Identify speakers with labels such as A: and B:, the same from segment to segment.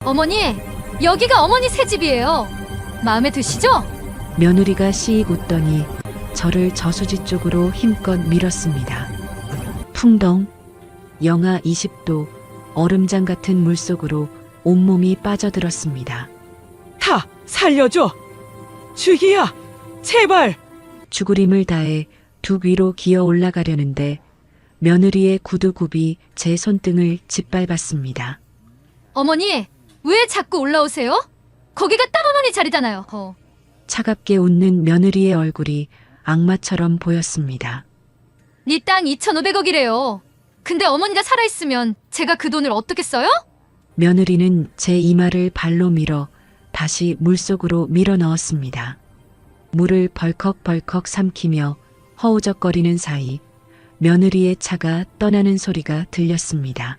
A: 어머니, 여기가 어머니 새 집이에요. 마음에 드시죠?
B: 며느리가 씩 웃더니 저를 저수지 쪽으로 힘껏 밀었습니다. 풍덩, 영하 20도, 얼음장 같은 물속으로 온몸이 빠져들었습니다.
C: 다 살려줘. 주희야, 제발.
B: 죽으림을 다해 둑 위로 기어 올라가려는데 며느리의 구두굽이 제 손등을 짓밟았습니다.
A: 어머니, 왜 자꾸 올라오세요? 거기가 딱 어머니 자리잖아요.
B: 차갑게 웃는 며느리의 얼굴이 악마처럼 보였습니다.
A: 네 땅 2,500억이래요. 근데 어머니가 살아있으면 제가 그 돈을 어떻게 써요?
B: 며느리는 제 이마를 발로 밀어 다시 물속으로 밀어 넣었습니다. 물을 벌컥벌컥 삼키며 허우적거리는 사이 며느리의 차가 떠나는 소리가 들렸습니다.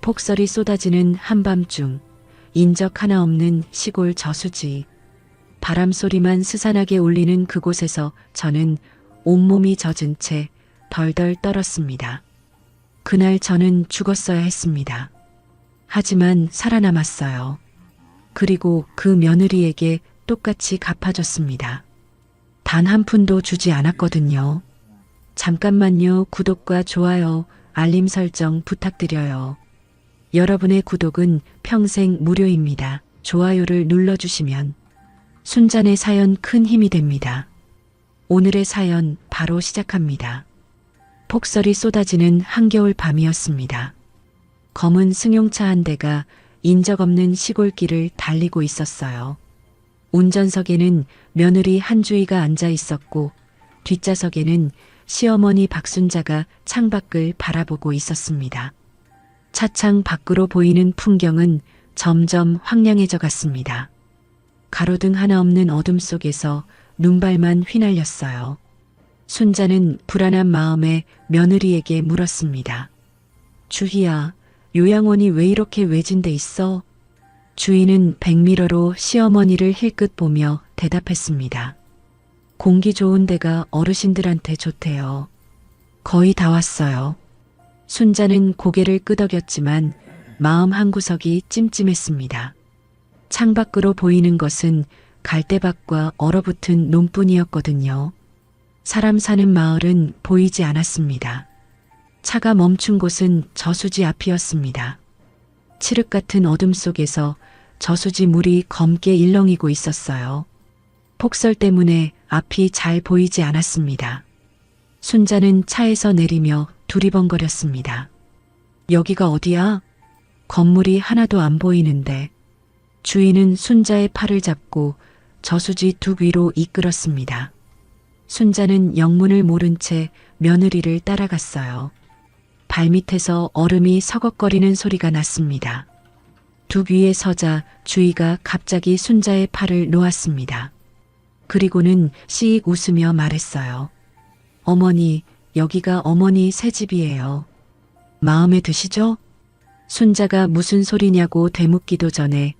B: 폭설이 쏟아지는 한밤중, 인적 하나 없는 시골 저수지. 바람 소리만 스산하게 울리는 그곳에서 저는 온몸이 젖은 채 덜덜 떨었습니다. 그날 저는 죽었어야 했습니다. 하지만 살아남았어요. 그리고 그 며느리에게 똑같이 갚아줬습니다. 단 한 푼도 주지 않았거든요. 잠깐만요. 구독과 좋아요, 알림 설정 부탁드려요. 여러분의 구독은 평생 무료입니다. 좋아요를 눌러주시면 순잔의 사연 큰 힘이 됩니다. 오늘의 사연 바로 시작합니다. 폭설이 쏟아지는 한겨울 밤이었습니다. 검은 승용차 한 대가 인적 없는 시골길을 달리고 있었어요. 운전석에는 며느리 한주희가 앉아 있었고 뒷좌석에는 시어머니 박순자가 창밖을 바라보고 있었습니다. 차창 밖으로 보이는 풍경은 점점 황량해져 갔습니다. 가로등 하나 없는 어둠 속에서 눈발만 휘날렸어요. 순자는 불안한 마음에 며느리에게 물었습니다. 주희야, 요양원이 왜 이렇게 외진데 있어? 주희는 백미러로 시어머니를 힐끗 보며 대답했습니다. 공기 좋은 데가 어르신들한테 좋대요. 거의 다 왔어요. 순자는 고개를 끄덕였지만 마음 한구석이 찜찜했습니다. 창밖으로 보이는 것은 갈대밭과 얼어붙은 논뿐이었거든요. 사람 사는 마을은 보이지 않았습니다. 차가 멈춘 곳은 저수지 앞이었습니다. 칠흑 같은 어둠 속에서 저수지 물이 검게 일렁이고 있었어요. 폭설 때문에 앞이 잘 보이지 않았습니다. 순자는 차에서 내리며 두리번거렸습니다. 여기가 어디야? 건물이 하나도 안 보이는데. 주인은 순자의 팔을 잡고 저수지 둑 위로 이끌었습니다. 순자는 영문을 모른 채 며느리를 따라갔어요. 발밑에서 얼음이 서걱거리는 소리가 났습니다. 둑 위에 서자 주희가 갑자기 순자의 팔을 놓았습니다. 그리고는 씩 웃으며 말했어요. 어머니, 여기가 어머니 새 집이에요. 마음에 드시죠? 순자가 무슨 소리냐고 되묻기도 전에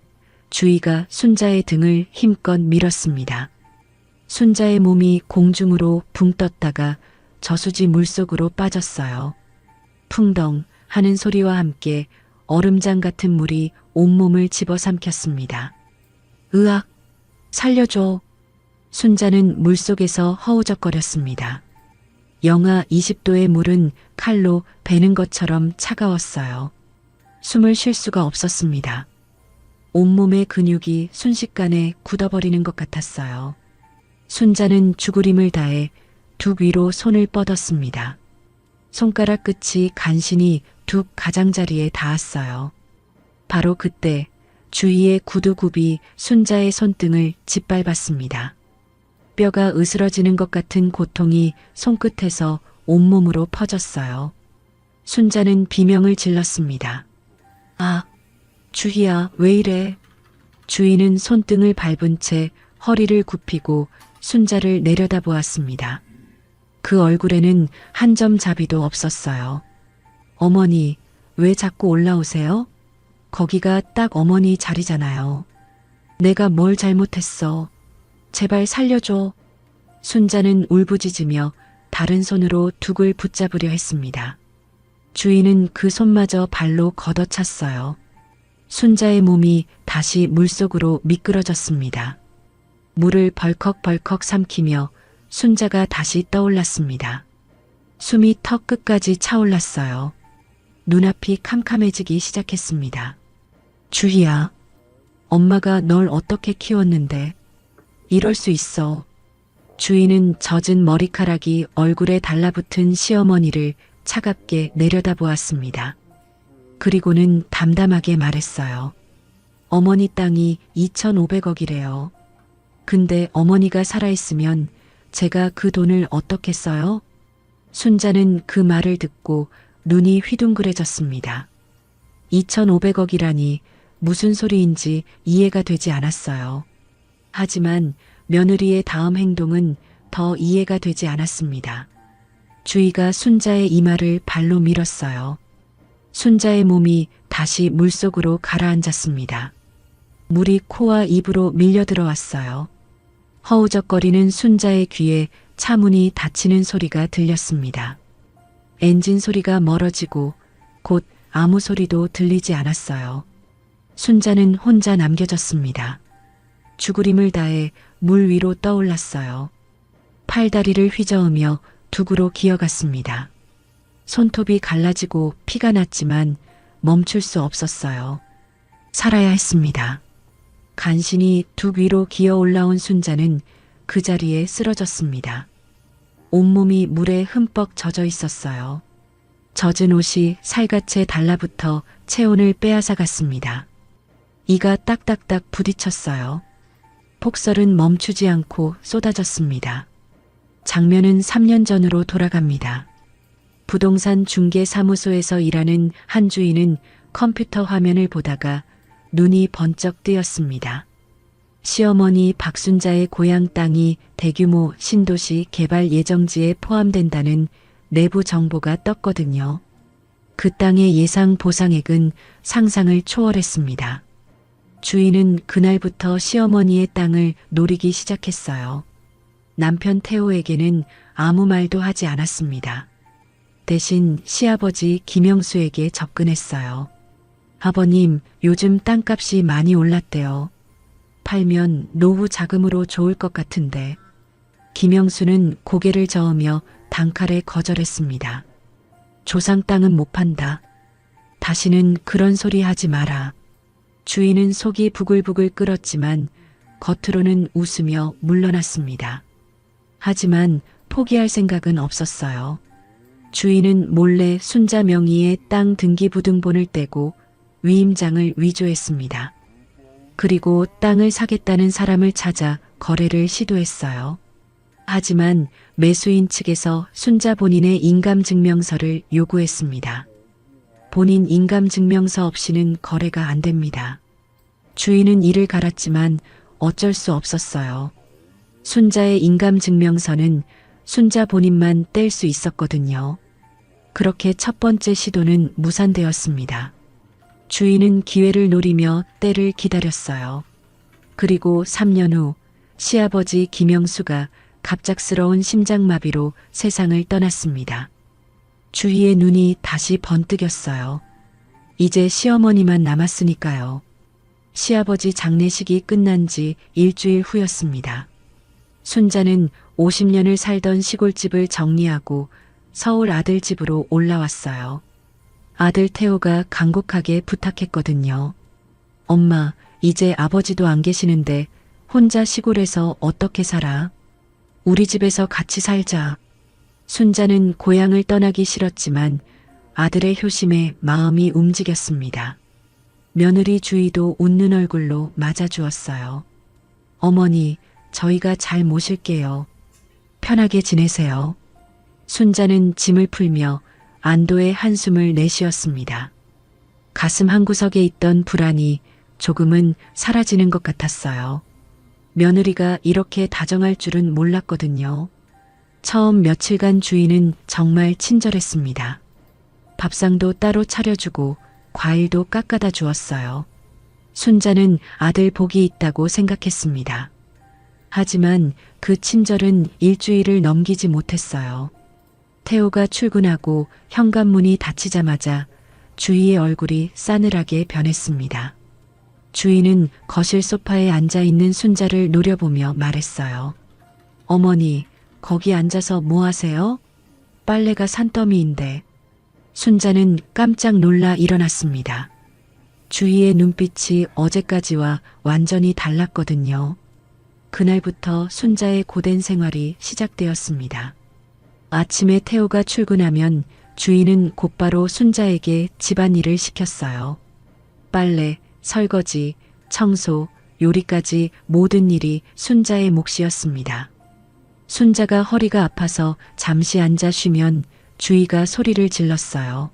B: 주희가 순자의 등을 힘껏 밀었습니다. 순자의 몸이 공중으로 붕 떴다가 저수지 물속으로 빠졌어요. 풍덩 하는 소리와 함께 얼음장 같은 물이 온몸을 집어삼켰습니다. 으악! 살려줘! 순자는 물속에서 허우적거렸습니다. 영하 20도의 물은 칼로 베는 것처럼 차가웠어요. 숨을 쉴 수가 없었습니다. 온몸의 근육이 순식간에 굳어버리는 것 같았어요. 순자는 죽으림을 다해 둑 위로 손을 뻗었습니다. 손가락 끝이 간신히 둑 가장자리에 닿았어요. 바로 그때 주희의 구두굽이 순자의 손등을 짓밟았습니다. 뼈가 으스러지는 것 같은 고통이 손끝에서 온몸으로 퍼졌어요. 순자는 비명을 질렀습니다. 아, 주희야, 왜 이래? 주희는 손등을 밟은 채 허리를 굽히고 순자를 내려다보았습니다. 그 얼굴에는 한 점 자비도 없었어요. 어머니, 왜 자꾸 올라오세요? 거기가 딱 어머니 자리잖아요. 내가 뭘 잘못했어. 제발 살려줘. 순자는 울부짖으며 다른 손으로 둑을 붙잡으려 했습니다. 주인은 그 손마저 발로 걷어찼어요. 순자의 몸이 다시 물속으로 미끄러졌습니다. 물을 벌컥벌컥 삼키며 순자가 다시 떠올랐습니다. 숨이 턱 끝까지 차올랐어요. 눈앞이 캄캄해지기 시작했습니다. 주희야, 엄마가 널 어떻게 키웠는데 이럴 수 있어. 주희는 젖은 머리카락이 얼굴에 달라붙은 시어머니를 차갑게 내려다보았습니다. 그리고는 담담하게 말했어요. 어머니 땅이 2,500억이래요. 근데 어머니가 살아있으면 제가 그 돈을 어떻게 써요? 순자는 그 말을 듣고 눈이 휘둥그레졌습니다. 2,500억이라니 무슨 소리인지 이해가 되지 않았어요. 하지만 며느리의 다음 행동은 더 이해가 되지 않았습니다. 주희가 순자의 이마를 발로 밀었어요. 순자의 몸이 다시 물속으로 가라앉았습니다. 물이 코와 입으로 밀려 들어왔어요. 허우적거리는 순자의 귀에 차문이 닫히는 소리가 들렸습니다. 엔진 소리가 멀어지고 곧 아무 소리도 들리지 않았어요. 순자는 혼자 남겨졌습니다. 죽으림을 다해 물 위로 떠올랐어요. 팔다리를 휘저으며 둑으로 기어갔습니다. 손톱이 갈라지고 피가 났지만 멈출 수 없었어요. 살아야 했습니다. 간신히 둑 위로 기어 올라온 순자는 그 자리에 쓰러졌습니다. 온몸이 물에 흠뻑 젖어 있었어요. 젖은 옷이 살갗에 달라붙어 체온을 빼앗아갔습니다. 이가 딱딱딱 부딪혔어요. 폭설은 멈추지 않고 쏟아졌습니다. 장면은 3년 전으로 돌아갑니다. 부동산 중개사무소에서 일하는 한 주인은 컴퓨터 화면을 보다가 눈이 번쩍 뜨였습니다. 시어머니 박순자의 고향 땅이 대규모 신도시 개발 예정지에 포함된다는 내부 정보가 떴거든요. 그 땅의 예상 보상액은 상상을 초월했습니다. 주인은 그날부터 시어머니의 땅을 노리기 시작했어요. 남편 태호에게는 아무 말도 하지 않았습니다. 대신 시아버지 김영수에게 접근했어요. 아버님, 요즘 땅값이 많이 올랐대요. 팔면 노후 자금으로 좋을 것 같은데. 김영수는 고개를 저으며 단칼에 거절했습니다. 조상 땅은 못 판다. 다시는 그런 소리 하지 마라. 주인은 속이 부글부글 끓었지만 겉으로는 웃으며 물러났습니다. 하지만 포기할 생각은 없었어요. 주인은 몰래 순자 명의의 땅 등기부등본을 떼고 위임장을 위조했습니다. 그리고 땅을 사겠다는 사람을 찾아 거래를 시도했어요. 하지만 매수인 측에서 순자 본인의 인감증명서를 요구했습니다. 본인 인감증명서 없이는 거래가 안 됩니다. 주인은 이를 갈았지만 어쩔 수 없었어요. 순자의 인감증명서는 순자 본인만 뗄 수 있었거든요. 그렇게 첫 번째 시도는 무산되었습니다. 주인은 기회를 노리며 때를 기다렸어요. 그리고 3년 후 시아버지 김영수가 갑작스러운 심장마비로 세상을 떠났습니다. 주희의 눈이 다시 번뜩였어요. 이제 시어머니만 남았으니까요. 시아버지 장례식이 끝난 지 일주일 후였습니다. 순자는 50년을 살던 시골집을 정리하고 서울 아들 집으로 올라왔어요. 아들 태호가 간곡하게 부탁했거든요. 엄마, 이제 아버지도 안 계시는데 혼자 시골에서 어떻게 살아? 우리 집에서 같이 살자. 순자는 고향을 떠나기 싫었지만 아들의 효심에 마음이 움직였습니다. 며느리 주희도 웃는 얼굴로 맞아주었어요. 어머니, 저희가 잘 모실게요. 편하게 지내세요. 순자는 짐을 풀며 안도의 한숨을 내쉬었습니다. 가슴 한구석에 있던 불안이 조금은 사라지는 것 같았어요. 며느리가 이렇게 다정할 줄은 몰랐거든요. 처음 며칠간 주인은 정말 친절했습니다. 밥상도 따로 차려주고 과일도 깎아다 주었어요. 순자는 아들 복이 있다고 생각했습니다. 하지만 그 친절은 일주일을 넘기지 못했어요. 태호가 출근하고 현관문이 닫히자마자 주희의 얼굴이 싸늘하게 변했습니다. 주인은 거실 소파에 앉아 있는 순자를 노려보며 말했어요. 어머니, 거기 앉아서 뭐 하세요? 빨래가 산더미인데. 순자는 깜짝 놀라 일어났습니다. 주희의 눈빛이 어제까지와 완전히 달랐거든요. 그날부터 순자의 고된 생활이 시작되었습니다. 아침에 태호가 출근하면 주희는 곧바로 순자에게 집안일을 시켰어요. 빨래, 설거지, 청소, 요리까지 모든 일이 순자의 몫이었습니다. 순자가 허리가 아파서 잠시 앉아 쉬면 주희가 소리를 질렀어요.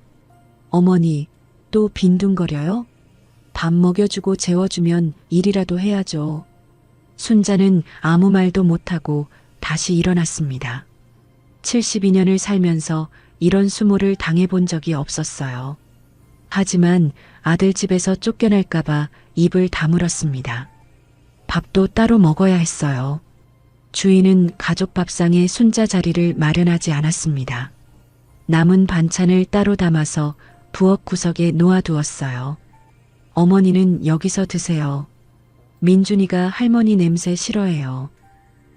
B: 어머니, 또 빈둥거려요? 밥 먹여주고 재워주면 일이라도 해야죠. 순자는 아무 말도 못하고 다시 일어났습니다. 72년을 살면서 이런 수모를 당해본 적이 없었어요. 하지만 아들 집에서 쫓겨날까봐 입을 다물었습니다. 밥도 따로 먹어야 했어요. 주인은 가족 밥상에 순자 자리를 마련하지 않았습니다. 남은 반찬을 따로 담아서 부엌 구석에 놓아두었어요. 어머니는 여기서 드세요. 민준이가 할머니 냄새 싫어해요.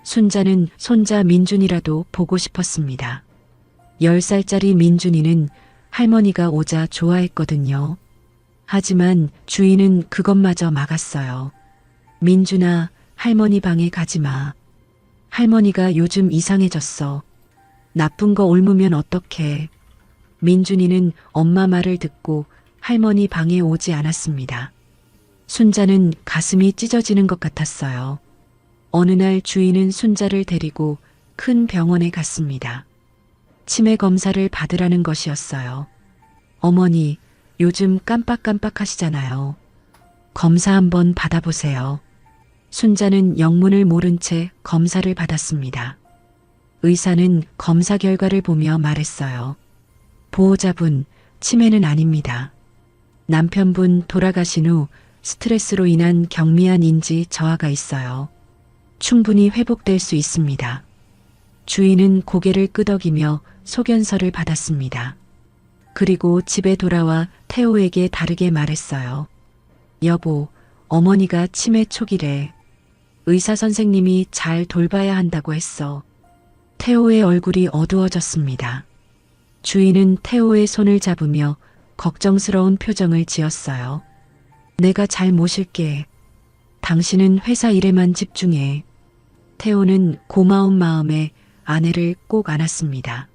B: 순자는 손자 민준이라도 보고 싶었습니다. 10살짜리 민준이는 할머니가 오자 좋아했거든요. 하지만 주인은 그것마저 막았어요. 민준아, 할머니 방에 가지 마. 할머니가 요즘 이상해졌어. 나쁜 거 옮으면 어떡해. 민준이는 엄마 말을 듣고 할머니 방에 오지 않았습니다. 순자는 가슴이 찢어지는 것 같았어요. 어느 날 주인은 순자를 데리고 큰 병원에 갔습니다. 치매 검사를 받으라는 것이었어요. 어머니, 요즘 깜빡깜빡하시잖아요. 검사 한번 받아보세요. 순자는 영문을 모른 채 검사를 받았습니다. 의사는 검사 결과를 보며 말했어요. 보호자분, 치매는 아닙니다. 남편분 돌아가신 후 스트레스로 인한 경미한 인지 저하가 있어요. 충분히 회복될 수 있습니다. 주인은 고개를 끄덕이며 소견서를 받았습니다. 그리고 집에 돌아와 태호에게 다르게 말했어요. 여보, 어머니가 치매 초기래. 의사 선생님이 잘 돌봐야 한다고 했어. 태호의 얼굴이 어두워졌습니다. 주인은 태호의 손을 잡으며 걱정스러운 표정을 지었어요. 내가 잘 모실게. 당신은 회사 일에만 집중해. 태호는 고마운 마음에 아내를 꼭 안았습니다.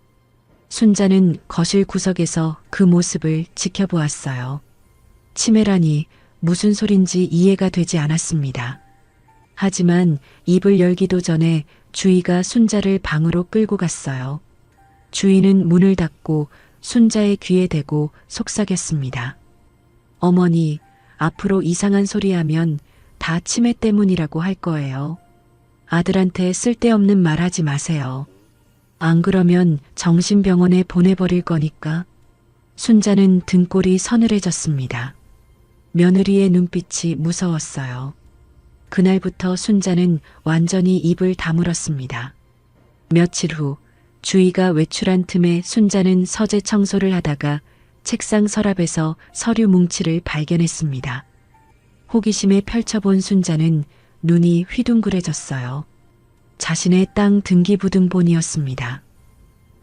B: 순자는 거실 구석에서 그 모습을 지켜보았어요. 치매라니 무슨 소린지 이해가 되지 않았습니다. 하지만 입을 열기도 전에 주희가 순자를 방으로 끌고 갔어요. 주희는 문을 닫고 순자의 귀에 대고 속삭였습니다. 어머니, 앞으로 이상한 소리 하면 다 치매 때문이라고 할 거예요. 아들한테 쓸데없는 말 하지 마세요. 안 그러면 정신병원에 보내버릴 거니까. 순자는 등골이 서늘해졌습니다. 며느리의 눈빛이 무서웠어요. 그날부터 순자는 완전히 입을 다물었습니다. 며칠 후 주희가 외출한 틈에 순자는 서재 청소를 하다가 책상 서랍에서 서류 뭉치를 발견했습니다. 호기심에 펼쳐본 순자는 눈이 휘둥그레졌어요. 자신의 땅 등기부등본이었습니다.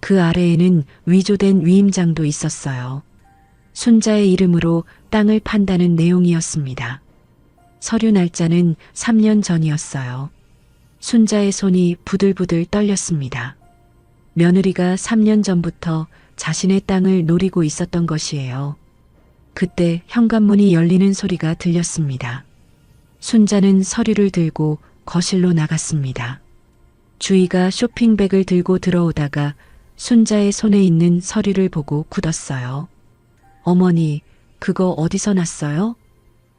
B: 그 아래에는 위조된 위임장도 있었어요. 순자의 이름으로 땅을 판다는 내용이었습니다. 서류 날짜는 3년 전이었어요. 순자의 손이 부들부들 떨렸습니다. 며느리가 3년 전부터 자신의 땅을 노리고 있었던 것이에요. 그때 현관문이 열리는 소리가 들렸습니다. 순자는 서류를 들고 거실로 나갔습니다. 주희가 쇼핑백을 들고 들어오다가 순자의 손에 있는 서류를 보고 굳었어요. 어머니, 그거 어디서 났어요?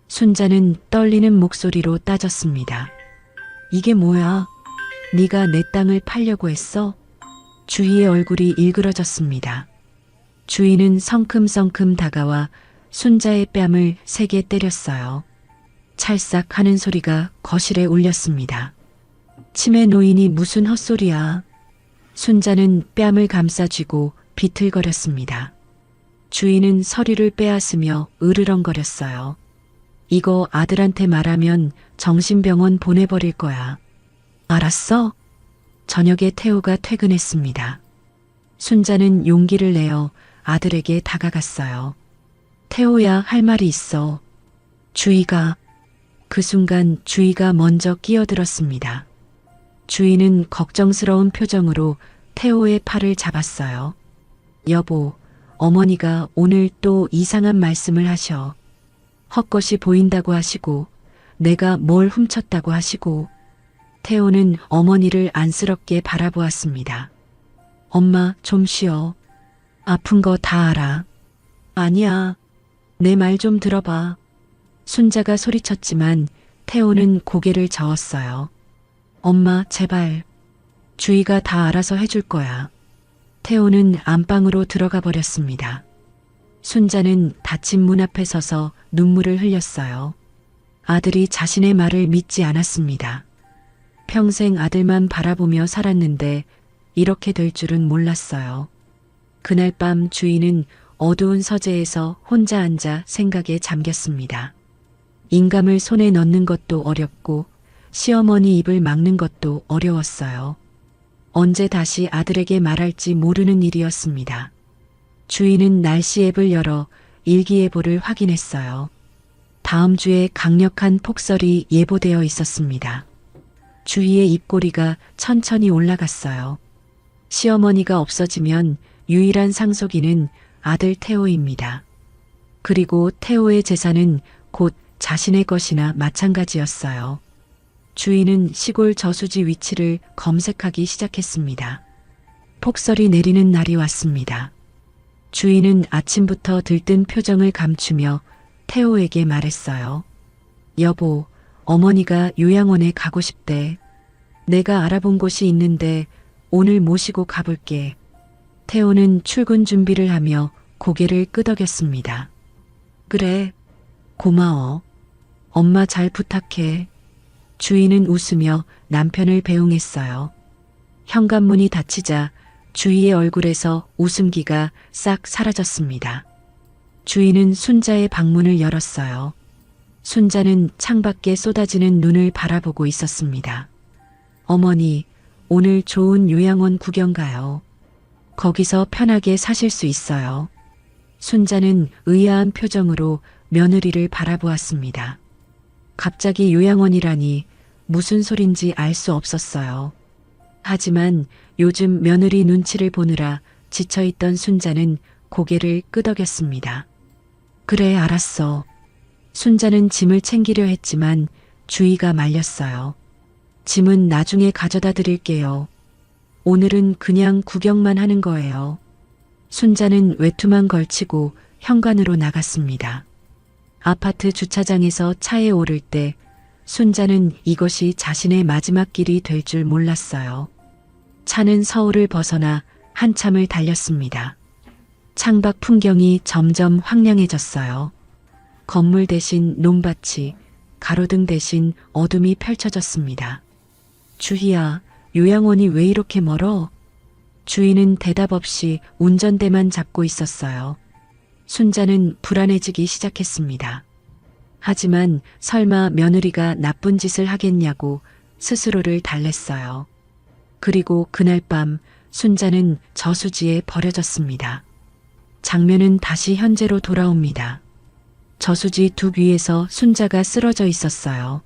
B: 순자는 떨리는 목소리로 따졌습니다. 이게 뭐야? 네가 내 땅을 팔려고 했어? 주희의 얼굴이 일그러졌습니다. 주희는 성큼성큼 다가와 순자의 뺨을 세게 때렸어요. 찰싹 하는 소리가 거실에 울렸습니다. 치매 노인이 무슨 헛소리야. 순자는 뺨을 감싸쥐고 비틀거렸습니다. 주인은 서류를 빼앗으며 으르렁거렸어요. 이거 아들한테 말하면 정신병원 보내버릴 거야. 알았어? 저녁에 태호가 퇴근했습니다. 순자는 용기를 내어 아들에게 다가갔어요. 태호야, 할 말이 있어. 주희가. 그 순간 주희가 먼저 끼어들었습니다. 주희는 걱정스러운 표정으로 태호의 팔을 잡았어요. 여보, 어머니가 오늘 또 이상한 말씀을 하셔. 헛것이 보인다고 하시고 내가 뭘 훔쳤다고 하시고. 태호는 어머니를 안쓰럽게 바라보았습니다. 엄마, 좀 쉬어. 아픈 거 다 알아. 아니야. 내 말 좀 들어봐. 순자가 소리쳤지만 태호는 고개를 저었어요. 엄마, 제발. 주희가 다 알아서 해줄 거야. 태호는 안방으로 들어가 버렸습니다. 순자는 닫힌 문 앞에 서서 눈물을 흘렸어요. 아들이 자신의 말을 믿지 않았습니다. 평생 아들만 바라보며 살았는데 이렇게 될 줄은 몰랐어요. 그날 밤 주희는 어두운 서재에서 혼자 앉아 생각에 잠겼습니다. 인감을 손에 넣는 것도 어렵고 시어머니 입을 막는 것도 어려웠어요. 언제 다시 아들에게 말할지 모르는 일이었습니다. 주희는 날씨 앱을 열어 일기예보를 확인했어요. 다음 주에 강력한 폭설이 예보되어 있었습니다. 주희의 입꼬리가 천천히 올라갔어요. 시어머니가 없어지면 유일한 상속인은 아들 태호입니다. 그리고 태호의 재산은 곧 자신의 것이나 마찬가지였어요. 주희는 시골 저수지 위치를 검색하기 시작했습니다. 폭설이 내리는 날이 왔습니다. 주희는 아침부터 들뜬 표정을 감추며 태호에게 말했어요. 여보, 어머니가 요양원에 가고 싶대. 내가 알아본 곳이 있는데 오늘 모시고 가볼게. 태호는 출근 준비를 하며 고개를 끄덕였습니다. 그래, 고마워. 엄마 잘 부탁해. 주희는 웃으며 남편을 배웅했어요. 현관문이 닫히자 주희의 얼굴에서 웃음기가 싹 사라졌습니다. 주희는 순자의 방문을 열었어요. 순자는 창밖에 쏟아지는 눈을 바라보고 있었습니다. 어머니, 오늘 좋은 요양원 구경 가요. 거기서 편하게 사실 수 있어요. 순자는 의아한 표정으로 며느리를 바라보았습니다. 갑자기 요양원이라니 무슨 소린지 알 수 없었어요. 하지만 요즘 며느리 눈치를 보느라 지쳐있던 순자는 고개를 끄덕였습니다. 그래, 알았어. 순자는 짐을 챙기려 했지만 주희가 말렸어요. 짐은 나중에 가져다 드릴게요. 오늘은 그냥 구경만 하는 거예요. 순자는 외투만 걸치고 현관으로 나갔습니다. 아파트 주차장에서 차에 오를 때 순자는 이것이 자신의 마지막 길이 될 줄 몰랐어요. 차는 서울을 벗어나 한참을 달렸습니다. 창밖 풍경이 점점 황량해졌어요. 건물 대신 논밭이, 가로등 대신 어둠이 펼쳐졌습니다. 주희야, 요양원이 왜 이렇게 멀어? 주희는 대답 없이 운전대만 잡고 있었어요. 순자는 불안해지기 시작했습니다. 하지만 설마 며느리가 나쁜 짓을 하겠냐고 스스로를 달랬어요. 그리고 그날 밤 순자는 저수지에 버려졌습니다. 장면은 다시 현재로 돌아옵니다. 저수지 둑 위에서 순자가 쓰러져 있었어요.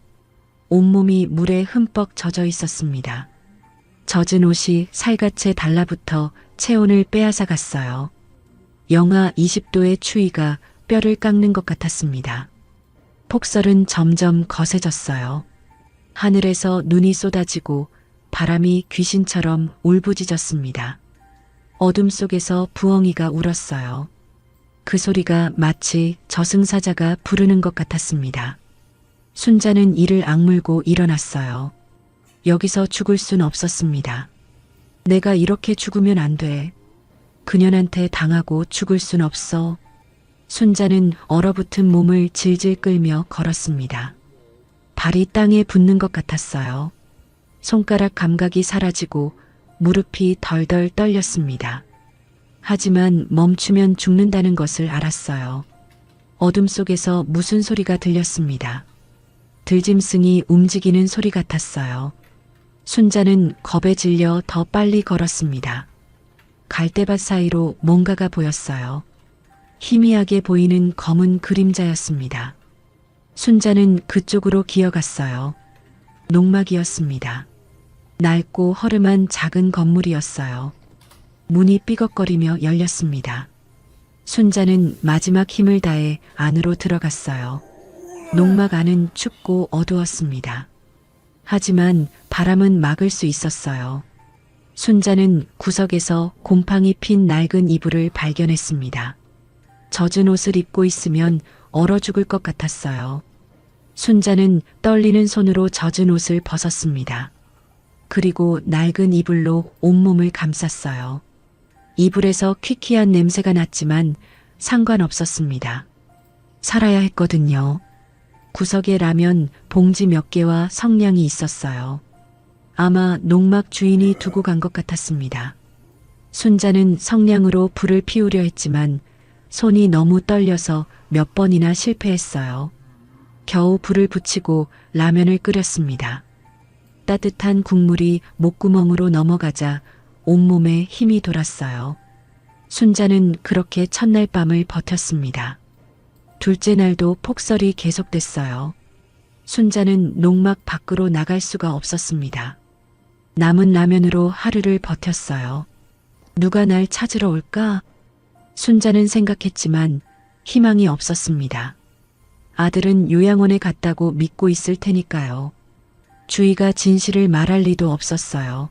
B: 온몸이 물에 흠뻑 젖어 있었습니다. 젖은 옷이 살갗에 달라붙어 체온을 빼앗아 갔어요. 영하 20도의 추위가 뼈를 깎는 것 같았습니다. 폭설은 점점 거세졌어요. 하늘에서 눈이 쏟아지고 바람이 귀신처럼 울부짖었습니다. 어둠 속에서 부엉이가 울었어요. 그 소리가 마치 저승사자가 부르는 것 같았습니다. 순자는 이를 악물고 일어났어요. 여기서 죽을 순 없었습니다. 내가 이렇게 죽으면 안 돼. 그년한테 당하고 죽을 순 없어. 순자는 얼어붙은 몸을 질질 끌며 걸었습니다. 발이 땅에 붙는 것 같았어요. 손가락 감각이 사라지고 무릎이 덜덜 떨렸습니다. 하지만 멈추면 죽는다는 것을 알았어요. 어둠 속에서 무슨 소리가 들렸습니다. 들짐승이 움직이는 소리 같았어요. 순자는 겁에 질려 더 빨리 걸었습니다. 갈대밭 사이로 뭔가가 보였어요. 희미하게 보이는 검은 그림자였습니다. 순자는 그쪽으로 기어갔어요. 농막이었습니다. 낡고 허름한 작은 건물이었어요. 문이 삐걱거리며 열렸습니다. 순자는 마지막 힘을 다해 안으로 들어갔어요. 농막 안은 춥고 어두웠습니다. 하지만 바람은 막을 수 있었어요. 순자는 구석에서 곰팡이 핀 낡은 이불을 발견했습니다. 젖은 옷을 입고 있으면 얼어 죽을 것 같았어요. 순자는 떨리는 손으로 젖은 옷을 벗었습니다. 그리고 낡은 이불로 온몸을 감쌌어요. 이불에서 퀴퀴한 냄새가 났지만 상관없었습니다. 살아야 했거든요. 구석에 라면 봉지 몇 개와 성냥이 있었어요. 아마 농막 주인이 두고 간 것 같았습니다. 순자는 성냥으로 불을 피우려 했지만 손이 너무 떨려서 몇 번이나 실패했어요. 겨우 불을 붙이고 라면을 끓였습니다. 따뜻한 국물이 목구멍으로 넘어가자 온몸에 힘이 돌았어요. 순자는 그렇게 첫날 밤을 버텼습니다. 둘째 날도 폭설이 계속됐어요. 순자는 농막 밖으로 나갈 수가 없었습니다. 남은 라면으로 하루를 버텼어요. 누가 날 찾으러 올까? 순자는 생각했지만 희망이 없었습니다. 아들은 요양원에 갔다고 믿고 있을 테니까요. 주희가 진실을 말할 리도 없었어요.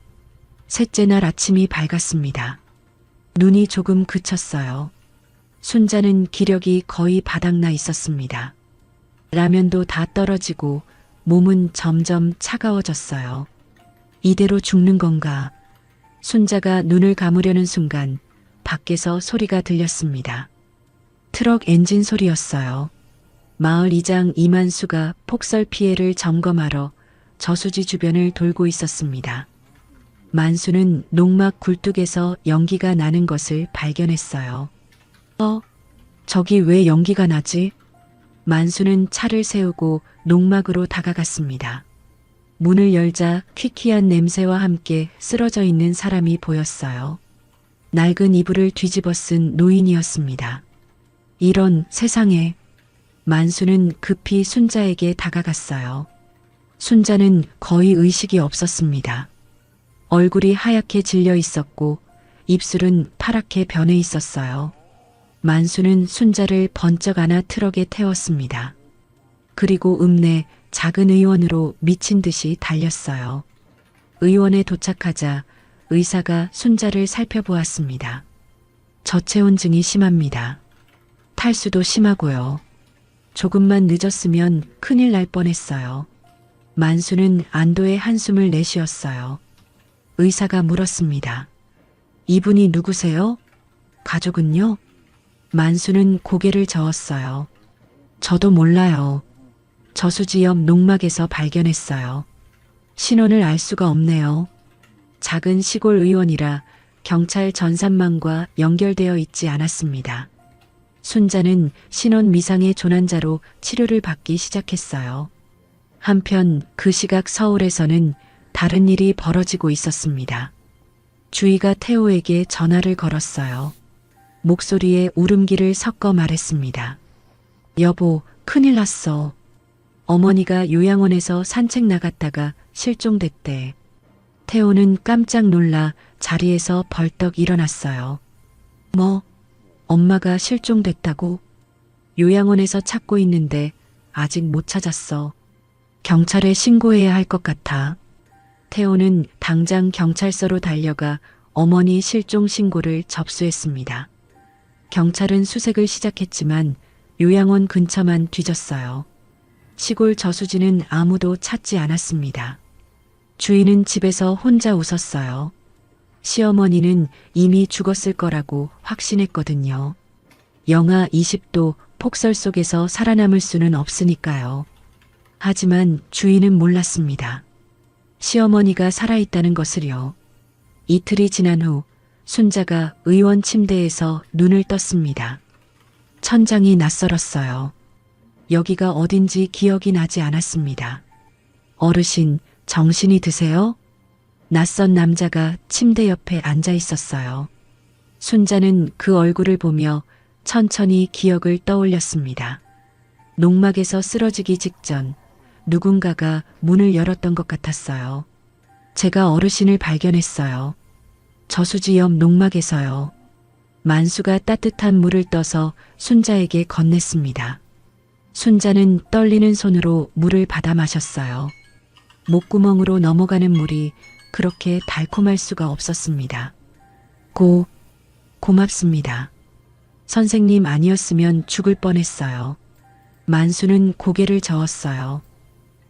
B: 셋째 날 아침이 밝았습니다. 눈이 조금 그쳤어요. 순자는 기력이 거의 바닥나 있었습니다. 라면도 다 떨어지고 몸은 점점 차가워졌어요. 이대로 죽는 건가? 순자가 눈을 감으려는 순간 밖에서 소리가 들렸습니다. 트럭 엔진 소리였어요. 마을 이장 이만수가 폭설 피해를 점검하러 저수지 주변을 돌고 있었습니다. 만수는 농막 굴뚝에서 연기가 나는 것을 발견했어요. 저기 왜 연기가 나지? 만수는 차를 세우고 농막으로 다가갔습니다. 문을 열자 퀴퀴한 냄새와 함께 쓰러져 있는 사람이 보였어요. 낡은 이불을 뒤집어 쓴 노인이었습니다. 이런 세상에. 만수는 급히 순자에게 다가갔어요. 순자는 거의 의식이 없었습니다. 얼굴이 하얗게 질려 있었고 입술은 파랗게 변해 있었어요. 만수는 순자를 번쩍 안아 트럭에 태웠습니다. 그리고 읍내 작은 의원으로 미친 듯이 달렸어요. 의원에 도착하자 의사가 순자를 살펴보았습니다. 저체온증이 심합니다. 탈수도 심하고요. 조금만 늦었으면 큰일 날 뻔했어요. 만수는 안도의 한숨을 내쉬었어요. 의사가 물었습니다. 이분이 누구세요? 가족은요? 만수는 고개를 저었어요. 저도 몰라요. 저수지 옆 농막에서 발견했어요. 신원을 알 수가 없네요. 작은 시골 의원이라 경찰 전산망과 연결되어 있지 않았습니다. 순자는 신원 미상의 조난자로 치료를 받기 시작했어요. 한편 그 시각 서울에서는 다른 일이 벌어지고 있었습니다. 주희가 태호에게 전화를 걸었어요. 목소리에 울음기를 섞어 말했습니다. 여보, 큰일 났어. 어머니가 요양원에서 산책 나갔다가 실종됐대. 태호는 깜짝 놀라 자리에서 벌떡 일어났어요. 뭐? 엄마가 실종됐다고? 요양원에서 찾고 있는데 아직 못 찾았어. 경찰에 신고해야 할 것 같아. 태호는 당장 경찰서로 달려가 어머니 실종 신고를 접수했습니다. 경찰은 수색을 시작했지만 요양원 근처만 뒤졌어요. 시골 저수지는 아무도 찾지 않았습니다. 주인은 집에서 혼자 웃었어요. 시어머니는 이미 죽었을 거라고 확신했거든요. 영하 20도 폭설 속에서 살아남을 수는 없으니까요. 하지만 주인은 몰랐습니다. 시어머니가 살아있다는 것을요. 이틀이 지난 후 순자가 의원 침대에서 눈을 떴습니다. 천장이 낯설었어요. 여기가 어딘지 기억이 나지 않았습니다. 어르신, 정신이 드세요? 낯선 남자가 침대 옆에 앉아 있었어요. 순자는 그 얼굴을 보며 천천히 기억을 떠올렸습니다. 농막에서 쓰러지기 직전 누군가가 문을 열었던 것 같았어요. 제가 어르신을 발견했어요. 저수지 옆 농막에서요. 만수가 따뜻한 물을 떠서 순자에게 건넸습니다. 순자는 떨리는 손으로 물을 받아 마셨어요. 목구멍으로 넘어가는 물이 그렇게 달콤할 수가 없었습니다. 고맙습니다. 선생님 아니었으면 죽을 뻔했어요. 만수는 고개를 저었어요.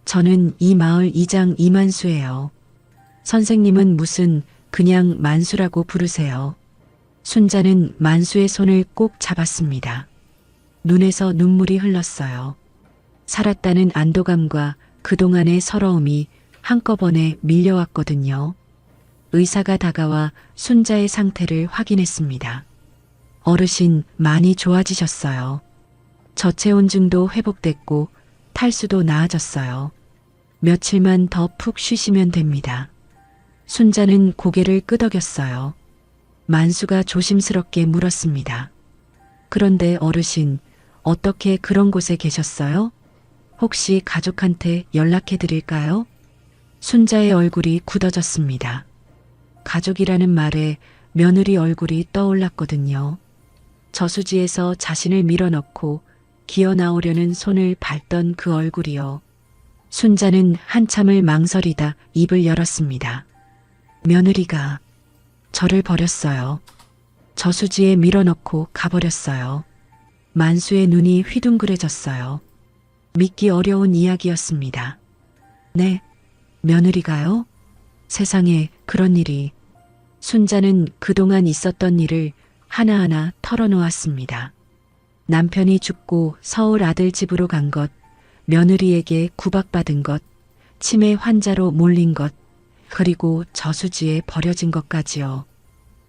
B: 저는 이 마을 이장 이만수예요. 선생님은 무슨 그냥 만수라고 부르세요. 순자는 만수의 손을 꼭 잡았습니다. 눈에서 눈물이 흘렀어요. 살았다는 안도감과 그동안의 서러움이 한꺼번에 밀려왔거든요. 의사가 다가와 순자의 상태를 확인했습니다. 어르신 많이 좋아지셨어요. 저체온증도 회복됐고 탈수도 나아졌어요. 며칠만 더 푹 쉬시면 됩니다. 순자는 고개를 끄덕였어요. 만수가 조심스럽게 물었습니다. 그런데 어르신, 어떻게 그런 곳에 계셨어요? 혹시 가족한테 연락해 드릴까요? 순자의 얼굴이 굳어졌습니다. 가족이라는 말에 며느리 얼굴이 떠올랐거든요. 저수지에서 자신을 밀어넣고 기어 나오려는 손을 밟던 그 얼굴이요. 순자는 한참을 망설이다 입을 열었습니다. 며느리가 저를 버렸어요. 저수지에 밀어넣고 가버렸어요. 만수의 눈이 휘둥그레졌어요. 믿기 어려운 이야기였습니다. 네, 며느리가요? 세상에 그런 일이. 순자는 그동안 있었던 일을 하나하나 털어놓았습니다. 남편이 죽고 서울 아들 집으로 간 것, 며느리에게 구박받은 것, 치매 환자로 몰린 것, 그리고 저수지에 버려진 것까지요.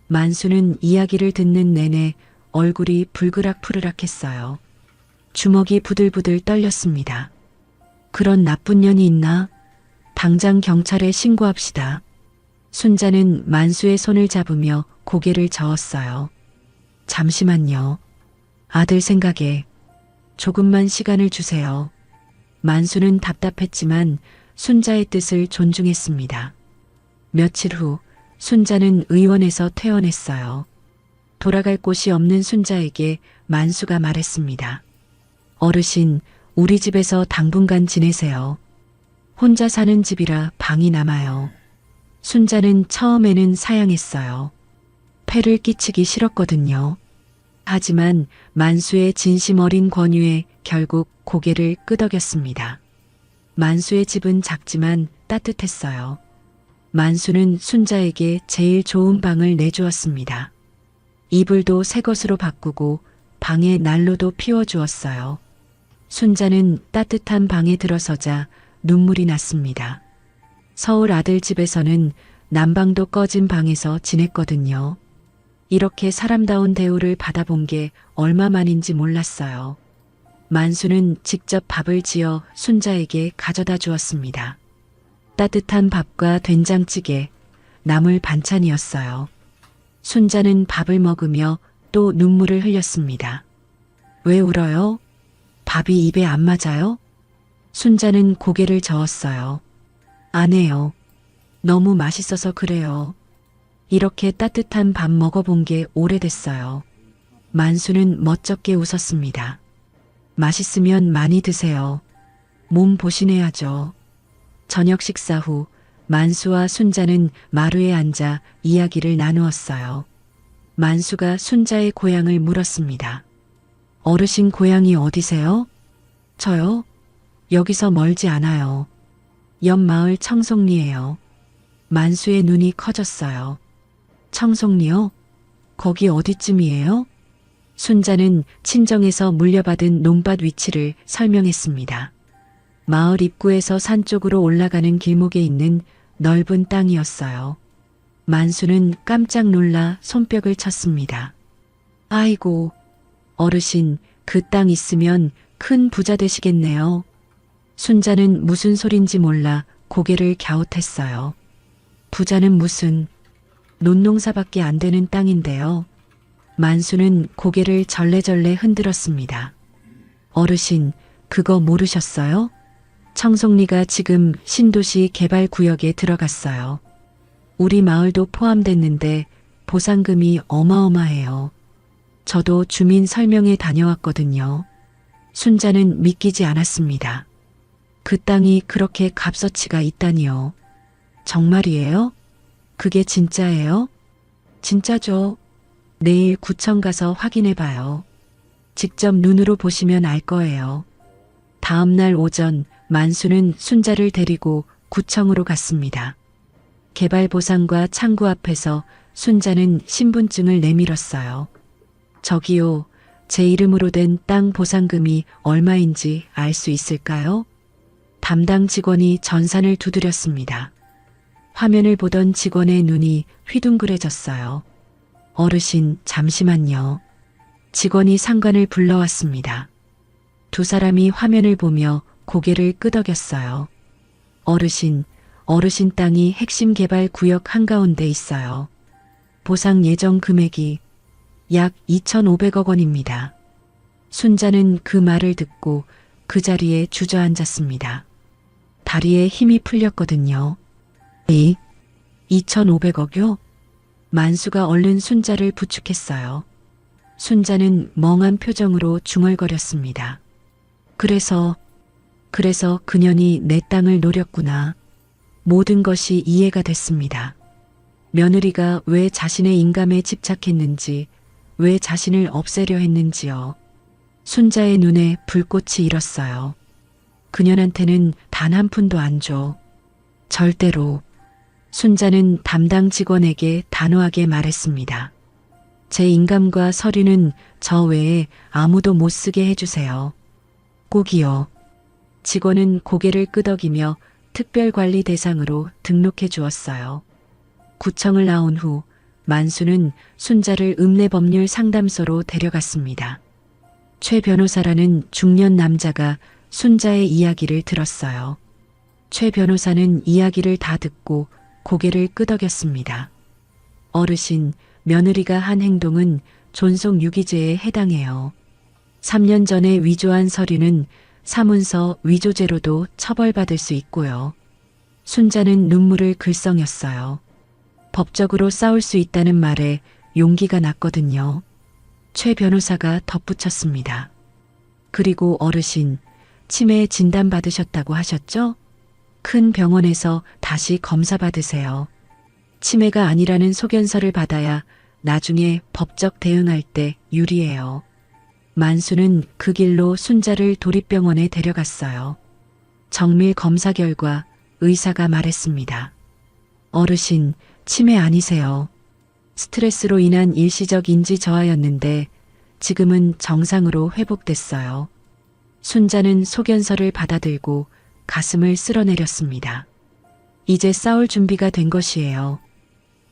B: 만수는 이야기를 듣는 내내 얼굴이 불그락푸르락 했어요. 주먹이 부들부들 떨렸습니다. 그런 나쁜 년이 있나? 당장 경찰에 신고합시다. 순자는 만수의 손을 잡으며 고개를 저었어요. 잠시만요. 아들 생각에 조금만 시간을 주세요. 만수는 답답했지만 순자의 뜻을 존중했습니다. 며칠 후 순자는 의원에서 퇴원했어요. 돌아갈 곳이 없는 순자에게 만수가 말했습니다. 어르신, 우리 집에서 당분간 지내세요. 혼자 사는 집이라 방이 남아요. 순자는 처음에는 사양했어요. 폐를 끼치기 싫었거든요. 하지만 만수의 진심 어린 권유에 결국 고개를 끄덕였습니다. 만수의 집은 작지만 따뜻했어요. 만수는 순자에게 제일 좋은 방을 내주었습니다. 이불도 새 것으로 바꾸고 방에 난로도 피워주었어요. 순자는 따뜻한 방에 들어서자 눈물이 났습니다. 서울 아들 집에서는 난방도 꺼진 방에서 지냈거든요. 이렇게 사람다운 대우를 받아본 게 얼마만인지 몰랐어요. 만수는 직접 밥을 지어 순자에게 가져다 주었습니다. 따뜻한 밥과 된장찌개, 나물 반찬이었어요. 순자는 밥을 먹으며 또 눈물을 흘렸습니다. 왜 울어요? 밥이 입에 안 맞아요? 순자는 고개를 저었어요. 안 해요. 너무 맛있어서 그래요. 이렇게 따뜻한 밥 먹어본 게 오래됐어요. 만수는 멋쩍게 웃었습니다. 맛있으면 많이 드세요. 몸 보신해야죠. 저녁 식사 후 만수와 순자는 마루에 앉아 이야기를 나누었어요. 만수가 순자의 고향을 물었습니다. 어르신 고향이 어디세요? 저요? 여기서 멀지 않아요. 옆 마을 청송리예요. 만수의 눈이 커졌어요. 청송리요? 거기 어디쯤이에요? 순자는 친정에서 물려받은 논밭 위치를 설명했습니다. 마을 입구에서 산 쪽으로 올라가는 길목에 있는 넓은 땅이었어요. 만수는 깜짝 놀라 손뼉을 쳤습니다. 아이고, 어르신, 그 땅 있으면 큰 부자 되시겠네요. 순자는 무슨 소린지 몰라 고개를 갸웃했어요. 부자는 무슨, 논농사밖에 안 되는 땅인데요. 만수는 고개를 절레절레 흔들었습니다. 어르신, 그거 모르셨어요? 청송리가 지금 신도시 개발구역에 들어갔어요. 우리 마을도 포함됐는데 보상금이 어마어마해요. 저도 주민 설명회 다녀왔거든요. 순자는 믿기지 않았습니다. 그 땅이 그렇게 값어치가 있다니요. 정말이에요? 그게 진짜예요? 진짜죠. 내일 구청 가서 확인해 봐요. 직접 눈으로 보시면 알 거예요. 다음 날 오전 만수는 순자를 데리고 구청으로 갔습니다. 개발보상과 창구 앞에서 순자는 신분증을 내밀었어요. 저기요, 제 이름으로 된 땅 보상금이 얼마인지 알 수 있을까요? 담당 직원이 전산을 두드렸습니다. 화면을 보던 직원의 눈이 휘둥그레졌어요. 어르신, 잠시만요. 직원이 상관을 불러왔습니다. 두 사람이 화면을 보며 고개를 끄덕였어요. 어르신 땅이 핵심 개발 구역 한가운데 있어요. 보상 예정 금액이 약 2,500억 원입니다. 순자는 그 말을 듣고 그 자리에 주저앉았습니다. 다리에 힘이 풀렸거든요. 2,500억요? 만수가 얼른 순자를 부축했어요. 순자는 멍한 표정으로 중얼거렸습니다. 그래서 그년이 내 땅을 노렸구나. 모든 것이 이해가 됐습니다. 며느리가 왜 자신의 인감에 집착했는지, 왜 자신을 없애려 했는지요. 순자의 눈에 불꽃이 일었어요. 그년한테는 단 한 푼도 안 줘. 절대로. 순자는 담당 직원에게 단호하게 말했습니다. 제 인감과 서류는 저 외에 아무도 못 쓰게 해주세요. 꼭이요. 직원은 고개를 끄덕이며 특별관리 대상으로 등록해 주었어요. 구청을 나온 후 만수는 순자를 읍내법률 상담소로 데려갔습니다. 최 변호사라는 중년 남자가 순자의 이야기를 들었어요. 최 변호사는 이야기를 다 듣고 고개를 끄덕였습니다. 어르신, 며느리가 한 행동은 존속유기죄에 해당해요. 3년 전에 위조한 서류는 사문서 위조죄로도 처벌받을 수 있고요. 순자는 눈물을 글썽였어요. 법적으로 싸울 수 있다는 말에 용기가 났거든요. 최 변호사가 덧붙였습니다. 그리고 어르신, 치매 진단받으셨다고 하셨죠? 큰 병원에서 다시 검사 받으세요. 치매가 아니라는 소견서를 받아야 나중에 법적 대응할 때 유리해요. 만수는 그 길로 순자를 도립병원에 데려갔어요. 정밀 검사 결과 의사가 말했습니다. 어르신, 치매 아니세요. 스트레스로 인한 일시적 인지 저하였는데 지금은 정상으로 회복됐어요. 순자는 소견서를 받아들고 가슴을 쓸어내렸습니다. 이제 싸울 준비가 된 것이에요.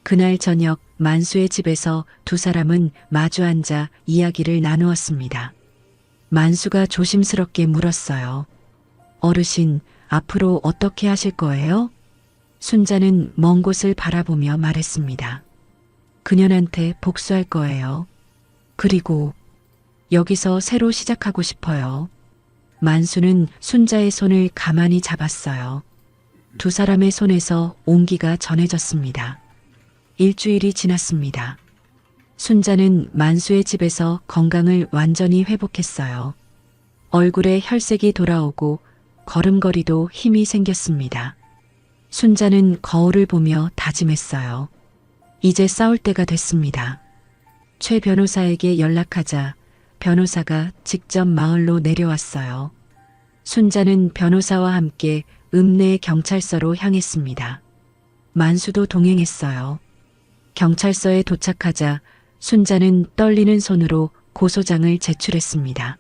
B: 그날 저녁 만수의 집에서 두 사람은 마주 앉아 이야기를 나누었습니다. 만수가 조심스럽게 물었어요. 어르신, 앞으로 어떻게 하실 거예요? 순자는 먼 곳을 바라보며 말했습니다. 그년한테 복수할 거예요. 그리고 여기서 새로 시작하고 싶어요. 만수는 순자의 손을 가만히 잡았어요. 두 사람의 손에서 온기가 전해졌습니다. 일주일이 지났습니다. 순자는 만수의 집에서 건강을 완전히 회복했어요. 얼굴에 혈색이 돌아오고 걸음걸이도 힘이 생겼습니다. 순자는 거울을 보며 다짐했어요. 이제 싸울 때가 됐습니다. 최 변호사에게 연락하자 변호사가 직접 마을로 내려왔어요. 순자는 변호사와 함께 읍내 경찰서로 향했습니다. 만수도 동행했어요. 경찰서에 도착하자 순자는 떨리는 손으로 고소장을 제출했습니다.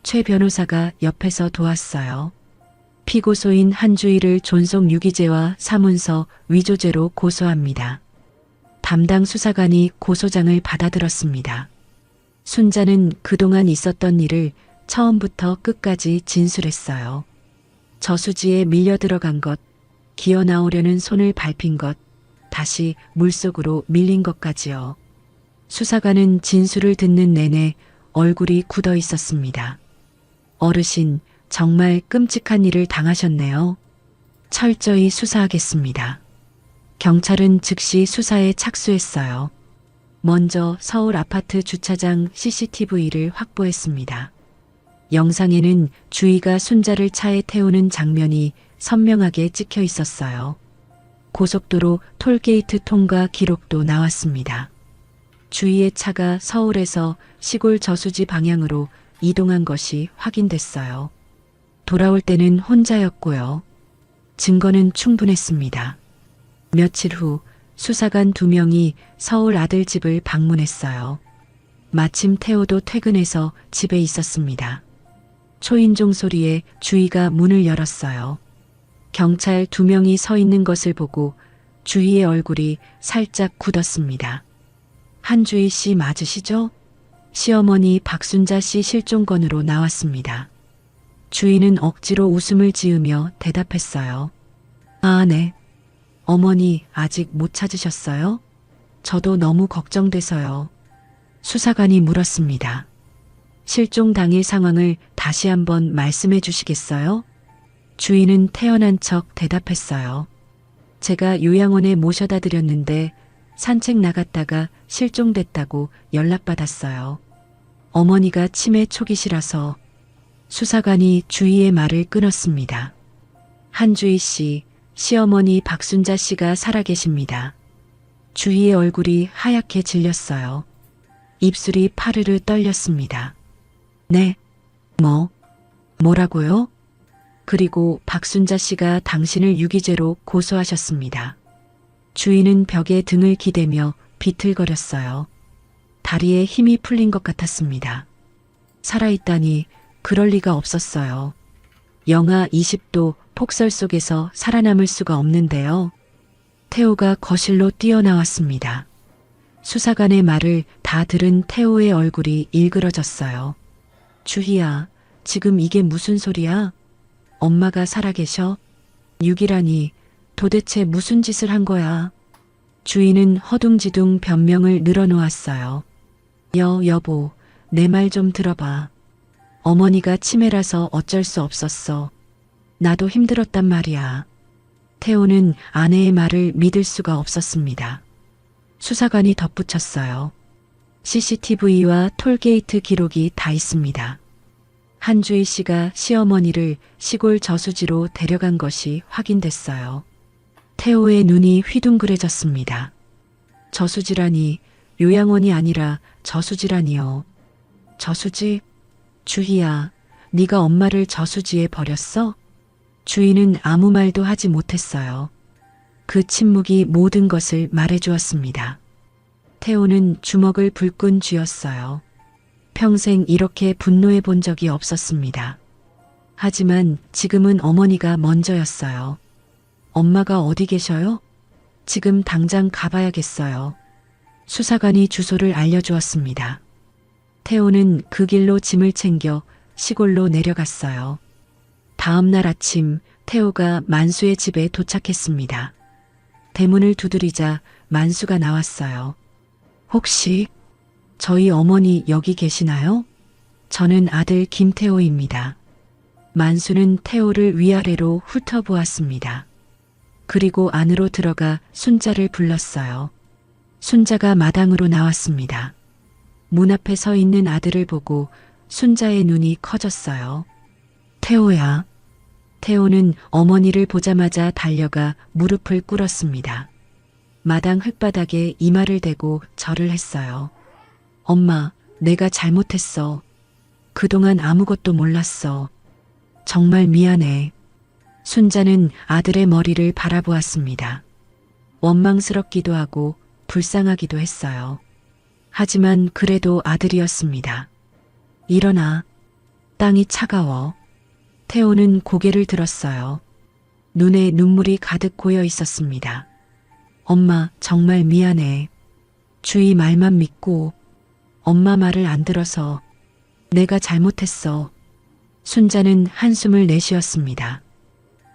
B: 최 변호사가 옆에서 도왔어요. 피고소인 한주희를 존속유기죄와 사문서 위조죄로 고소합니다. 담당 수사관이 고소장을 받아들었습니다. 순자는 그동안 있었던 일을 처음부터 끝까지 진술했어요. 저수지에 밀려 들어간 것, 기어 나오려는 손을 밟힌 것, 다시 물속으로 밀린 것까지요. 수사관은 진술을 듣는 내내 얼굴이 굳어 있었습니다. 어르신, 정말 끔찍한 일을 당하셨네요. 철저히 수사하겠습니다. 경찰은 즉시 수사에 착수했어요. 먼저 서울 아파트 주차장 CCTV를 확보했습니다. 영상에는 주희가 순자를 차에 태우는 장면이 선명하게 찍혀 있었어요. 고속도로 톨게이트 통과 기록도 나왔습니다. 주희의 차가 서울에서 시골 저수지 방향으로 이동한 것이 확인됐어요. 돌아올 때는 혼자였고요. 증거는 충분했습니다. 며칠 후 수사관 2명이 서울 아들 집을 방문했어요. 마침 태호도 퇴근해서 집에 있었습니다. 초인종 소리에 주희가 문을 열었어요. 경찰 2명이 서 있는 것을 보고 주희의 얼굴이 살짝 굳었습니다. 한주희 씨 맞으시죠? 시어머니 박순자 씨 실종 건으로 나왔습니다. 주희는 억지로 웃음을 지으며 대답했어요. 아, 네. 어머니 아직 못 찾으셨어요? 저도 너무 걱정돼서요. 수사관이 물었습니다. 실종 당일 상황을 다시 한번 말씀해 주시겠어요? 주희는 태연한 척 대답했어요. 제가 요양원에 모셔다 드렸는데 산책 나갔다가 실종됐다고 연락받았어요. 어머니가 치매 초기시라서. 수사관이 주희의 말을 끊었습니다. 한주희 씨, 시어머니 박순자 씨가 살아계십니다. 주희의 얼굴이 하얗게 질렸어요. 입술이 파르르 떨렸습니다. 네, 뭐라고요? 그리고 박순자 씨가 당신을 유기죄로 고소하셨습니다. 주희는 벽에 등을 기대며 비틀거렸어요. 다리에 힘이 풀린 것 같았습니다. 살아있다니 그럴 리가 없었어요. 영하 20도 폭설 속에서 살아남을 수가 없는데요. 태호가 거실로 뛰어나왔습니다. 수사관의 말을 다 들은 태호의 얼굴이 일그러졌어요. 주희야, 지금 이게 무슨 소리야? 엄마가 살아계셔? 6이라니 도대체 무슨 짓을 한 거야? 주희는 허둥지둥 변명을 늘어놓았어요. 여보, 내 말 좀 들어봐. 어머니가 치매라서 어쩔 수 없었어. 나도 힘들었단 말이야. 태호는 아내의 말을 믿을 수가 없었습니다. 수사관이 덧붙였어요. CCTV와 톨게이트 기록이 다 있습니다. 한주희 씨가 시어머니를 시골 저수지로 데려간 것이 확인됐어요. 태호의 눈이 휘둥그레졌습니다. 저수지라니, 요양원이 아니라 저수지라니요. 저수지? 주희야, 네가 엄마를 저수지에 버렸어? 주희는 아무 말도 하지 못했어요. 그 침묵이 모든 것을 말해주었습니다. 태호는 주먹을 불끈 쥐었어요. 평생 이렇게 분노해 본 적이 없었습니다. 하지만 지금은 어머니가 먼저였어요. 엄마가 어디 계셔요? 지금 당장 가봐야겠어요. 수사관이 주소를 알려주었습니다. 태호는 그 길로 짐을 챙겨 시골로 내려갔어요. 다음 날 아침 태호가 만수의 집에 도착했습니다. 대문을 두드리자 만수가 나왔어요. 혹시 저희 어머니 여기 계시나요? 저는 아들 김태호입니다. 만수는 태호를 위아래로 훑어보았습니다. 그리고 안으로 들어가 순자를 불렀어요. 순자가 마당으로 나왔습니다. 문 앞에 서 있는 아들을 보고 순자의 눈이 커졌어요. 태호야. 태호는 어머니를 보자마자 달려가 무릎을 꿇었습니다. 마당 흙바닥에 이마를 대고 절을 했어요. 엄마, 내가 잘못했어. 그동안 아무것도 몰랐어. 정말 미안해. 순자는 아들의 머리를 바라보았습니다. 원망스럽기도 하고 불쌍하기도 했어요. 하지만 그래도 아들이었습니다. 일어나. 땅이 차가워. 태호는 고개를 들었어요. 눈에 눈물이 가득 고여 있었습니다. 엄마, 정말 미안해. 주희 말만 믿고. 엄마 말을 안 들어서 내가 잘못했어. 순자는 한숨을 내쉬었습니다.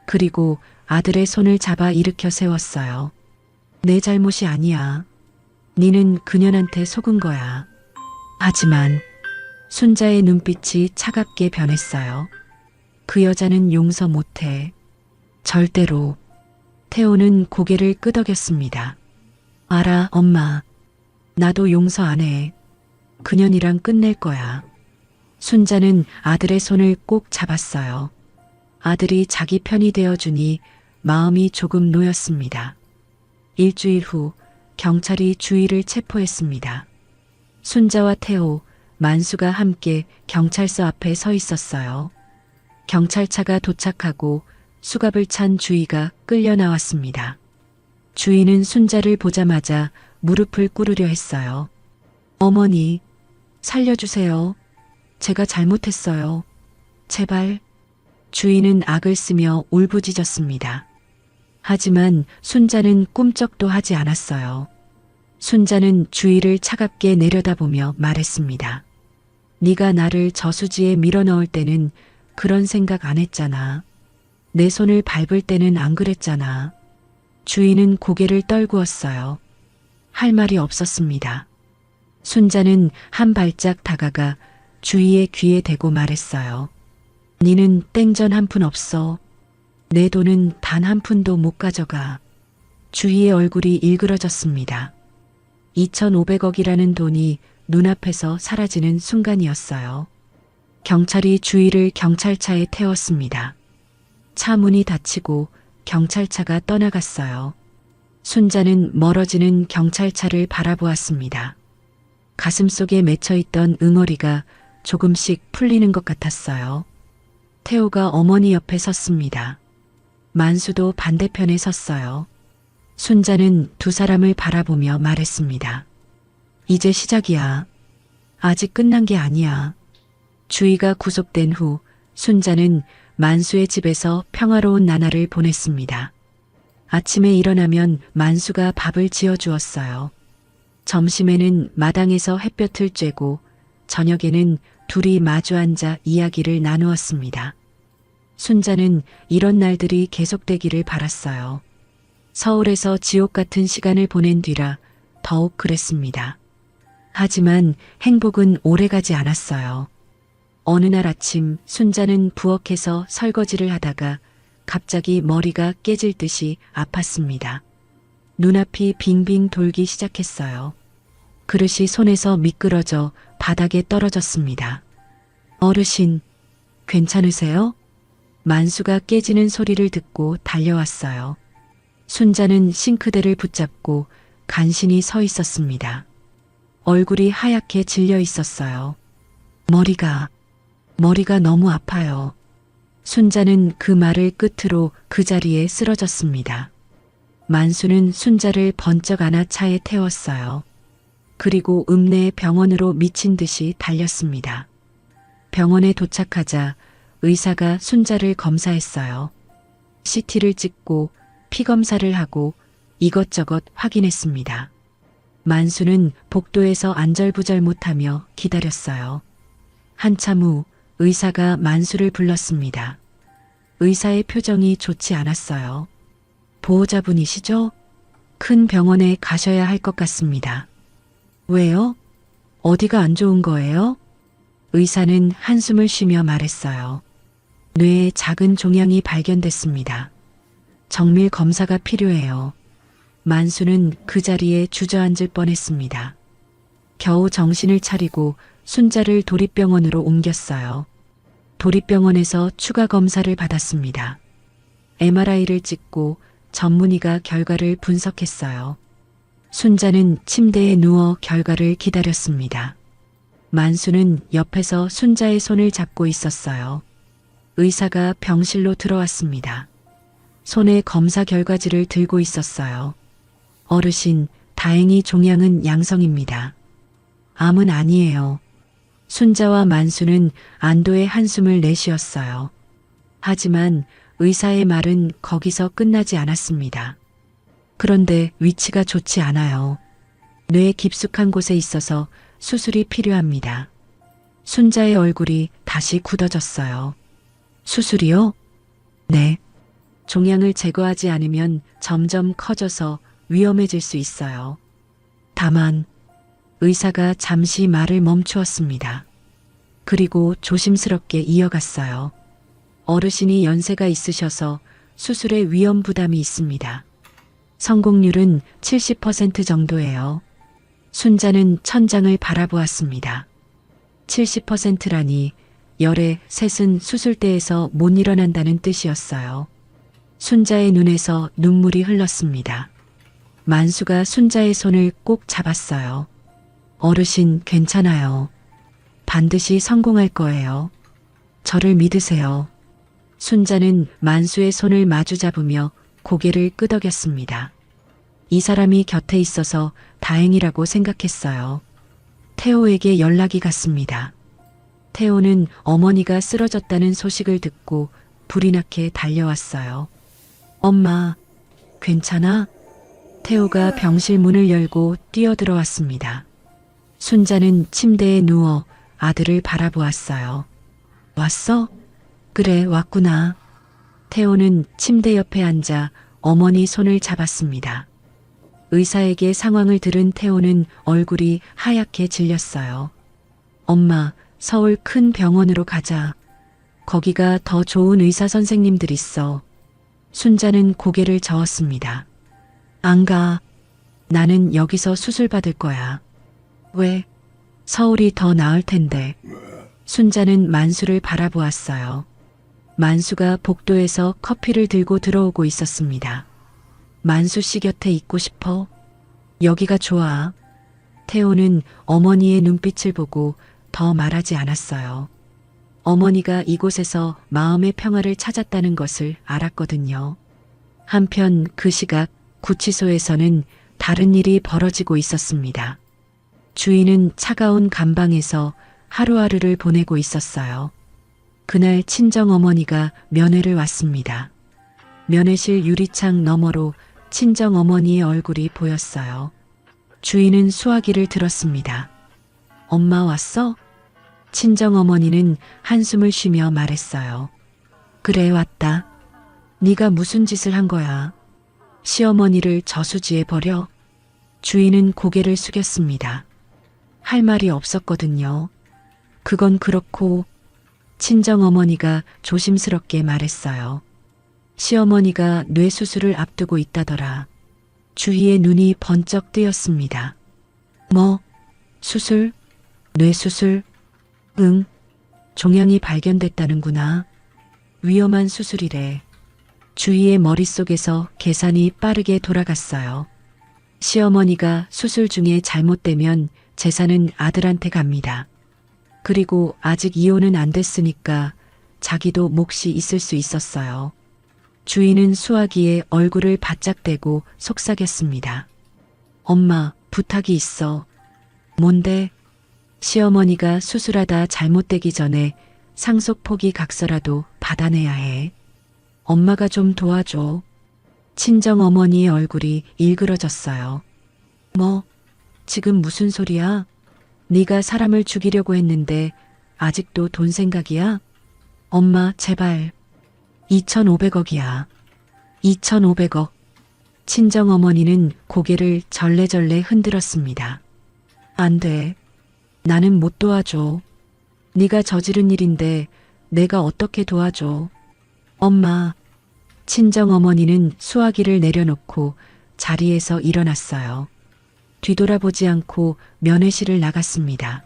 B: 그리고 아들의 손을 잡아 일으켜 세웠어요. 내 잘못이 아니야. 니는 그년한테 속은 거야. 하지만 순자의 눈빛이 차갑게 변했어요. 그 여자는 용서 못해. 절대로. 태호는 고개를 끄덕였습니다. 알아, 엄마. 나도 용서 안 해. 그년이랑 끝낼 거야. 순자는 아들의 손을 꼭 잡았어요. 아들이 자기 편이 되어주니 마음이 조금 놓였습니다. 일주일 후 경찰이 주희를 체포했습니다. 순자와 태호, 만수가 함께 경찰서 앞에 서 있었어요. 경찰차가 도착하고 수갑을 찬 주희가 끌려 나왔습니다. 주희는 순자를 보자마자 무릎을 꿇으려 했어요. 어머니, 살려주세요. 제가 잘못했어요. 제발. 주희는 악을 쓰며 울부짖었습니다. 하지만 순자는 꿈쩍도 하지 않았어요. 순자는 주희를 차갑게 내려다보며 말했습니다. 네가 나를 저수지에 밀어넣을 때는 그런 생각 안 했잖아. 내 손을 밟을 때는 안 그랬잖아. 주희는 고개를 떨구었어요. 할 말이 없었습니다. 순자는 한 발짝 다가가 주희의 귀에 대고 말했어요. 니는 땡전 한 푼 없어. 내 돈은 단 한 푼도 못 가져가. 주희의 얼굴이 일그러졌습니다. 2,500억이라는 돈이 눈앞에서 사라지는 순간이었어요. 경찰이 주희를 경찰차에 태웠습니다. 차 문이 닫히고 경찰차가 떠나갔어요. 순자는 멀어지는 경찰차를 바라보았습니다. 가슴속에 맺혀있던 응어리가 조금씩 풀리는 것 같았어요. 태호가 어머니 옆에 섰습니다. 만수도 반대편에 섰어요. 순자는 두 사람을 바라보며 말했습니다. 이제 시작이야. 아직 끝난 게 아니야. 주희가 구속된 후 순자는 만수의 집에서 평화로운 나날을 보냈습니다. 아침에 일어나면 만수가 밥을 지어주었어요. 점심에는 마당에서 햇볕을 쬐고 저녁에는 둘이 마주 앉아 이야기를 나누었습니다. 순자는 이런 날들이 계속되기를 바랐어요. 서울에서 지옥 같은 시간을 보낸 뒤라 더욱 그랬습니다. 하지만 행복은 오래가지 않았어요. 어느 날 아침 순자는 부엌에서 설거지를 하다가 갑자기 머리가 깨질 듯이 아팠습니다. 눈앞이 빙빙 돌기 시작했어요. 그릇이 손에서 미끄러져 바닥에 떨어졌습니다. 어르신, 괜찮으세요? 만수가 깨지는 소리를 듣고 달려왔어요. 순자는 싱크대를 붙잡고 간신히 서 있었습니다. 얼굴이 하얗게 질려 있었어요. 머리가 너무 아파요. 순자는 그 말을 끝으로 그 자리에 쓰러졌습니다. 만수는 순자를 번쩍 안아 차에 태웠어요. 그리고 읍내 병원으로 미친 듯이 달렸습니다. 병원에 도착하자 의사가 순자를 검사했어요. CT를 찍고 피 검사를 하고 이것저것 확인했습니다. 만수는 복도에서 안절부절 못하며 기다렸어요. 한참 후 의사가 만수를 불렀습니다. 의사의 표정이 좋지 않았어요. 보호자분이시죠? 큰 병원에 가셔야 할 것 같습니다. 왜요? 어디가 안 좋은 거예요? 의사는 한숨을 쉬며 말했어요. 뇌에 작은 종양이 발견됐습니다. 정밀 검사가 필요해요. 만수는 그 자리에 주저앉을 뻔했습니다. 겨우 정신을 차리고 순자를 도립병원으로 옮겼어요. 도립병원에서 추가 검사를 받았습니다. MRI를 찍고 전문의가 결과를 분석했어요. 순자는 침대에 누워 결과를 기다렸습니다. 만수는 옆에서 순자의 손을 잡고 있었어요. 의사가 병실로 들어왔습니다. 손에 검사 결과지를 들고 있었어요. 어르신, 다행히 종양은 양성입니다. 암은 아니에요. 순자와 만수는 안도의 한숨을 내쉬었어요. 하지만 의사의 말은 거기서 끝나지 않았습니다. 그런데 위치가 좋지 않아요. 뇌 깊숙한 곳에 있어서 수술이 필요합니다. 순자의 얼굴이 다시 굳어졌어요. 수술이요? 네. 종양을 제거하지 않으면 점점 커져서 위험해질 수 있어요. 다만 의사가 잠시 말을 멈추었습니다. 그리고 조심스럽게 이어갔어요. 어르신이 연세가 있으셔서 수술에 위험 부담이 있습니다. 성공률은 70% 정도예요. 순자는 천장을 바라보았습니다. 70%라니 열의 셋은 수술대에서 못 일어난다는 뜻이었어요. 순자의 눈에서 눈물이 흘렀습니다. 만수가 순자의 손을 꼭 잡았어요. 어르신 괜찮아요. 반드시 성공할 거예요. 저를 믿으세요. 순자는 만수의 손을 마주 잡으며 고개를 끄덕였습니다. 이 사람이 곁에 있어서 다행이라고 생각했어요. 태호에게 연락이 갔습니다. 태호는 어머니가 쓰러졌다는 소식을 듣고 불이 나게 달려왔어요. 엄마, 괜찮아? 태호가 병실 문을 열고 뛰어들어왔습니다. 순자는 침대에 누워 아들을 바라보았어요. 왔어? 그래, 왔구나. 태호는 침대 옆에 앉아 어머니 손을 잡았습니다. 의사에게 상황을 들은 태호는 얼굴이 하얗게 질렸어요. 엄마, 서울 큰 병원으로 가자. 거기가 더 좋은 의사 선생님들 있어. 순자는 고개를 저었습니다. 안 가. 나는 여기서 수술 받을 거야. 왜? 서울이 더 나을 텐데. 순자는 만수를 바라보았어요. 만수가 복도에서 커피를 들고 들어오고 있었습니다. 만수 씨 곁에 있고 싶어? 여기가 좋아. 태호는 어머니의 눈빛을 보고 더 말하지 않았어요. 어머니가 이곳에서 마음의 평화를 찾았다는 것을 알았거든요. 한편 그 시각 구치소에서는 다른 일이 벌어지고 있었습니다. 주인은 차가운 감방에서 하루하루를 보내고 있었어요. 그날 친정어머니가 면회를 왔습니다. 면회실 유리창 너머로 친정어머니의 얼굴이 보였어요. 주인은 수화기를 들었습니다. 엄마 왔어? 친정어머니는 한숨을 쉬며 말했어요. 그래, 왔다. 네가 무슨 짓을 한 거야? 시어머니를 저수지에 버려? 주인은 고개를 숙였습니다. 할 말이 없었거든요. 그건 그렇고 친정어머니가 조심스럽게 말했어요. 시어머니가 뇌수술을 앞두고 있다더라. 주희의 눈이 번쩍 뜨였습니다. 뭐? 수술? 뇌수술? 응. 종양이 발견됐다는구나. 위험한 수술이래. 주희의 머릿속에서 계산이 빠르게 돌아갔어요. 시어머니가 수술 중에 잘못되면 재산은 아들한테 갑니다. 그리고 아직 이혼은 안 됐으니까 자기도 몫이 있을 수 있었어요. 주인은 수화기에 얼굴을 바짝 대고 속삭였습니다. 엄마, 부탁이 있어. 뭔데? 시어머니가 수술하다 잘못되기 전에 상속포기 각서라도 받아내야 해. 엄마가 좀 도와줘. 친정어머니의 얼굴이 일그러졌어요. 뭐? 지금 무슨 소리야? 네가 사람을 죽이려고 했는데 아직도 돈 생각이야? 엄마, 제발. 2,500억이야. 2,500억. 친정어머니는 고개를 절레절레 흔들었습니다. 안 돼. 나는 못 도와줘. 네가 저지른 일인데 내가 어떻게 도와줘. 엄마. 친정어머니는 수화기를 내려놓고 자리에서 일어났어요. 뒤돌아보지 않고 면회실을 나갔습니다.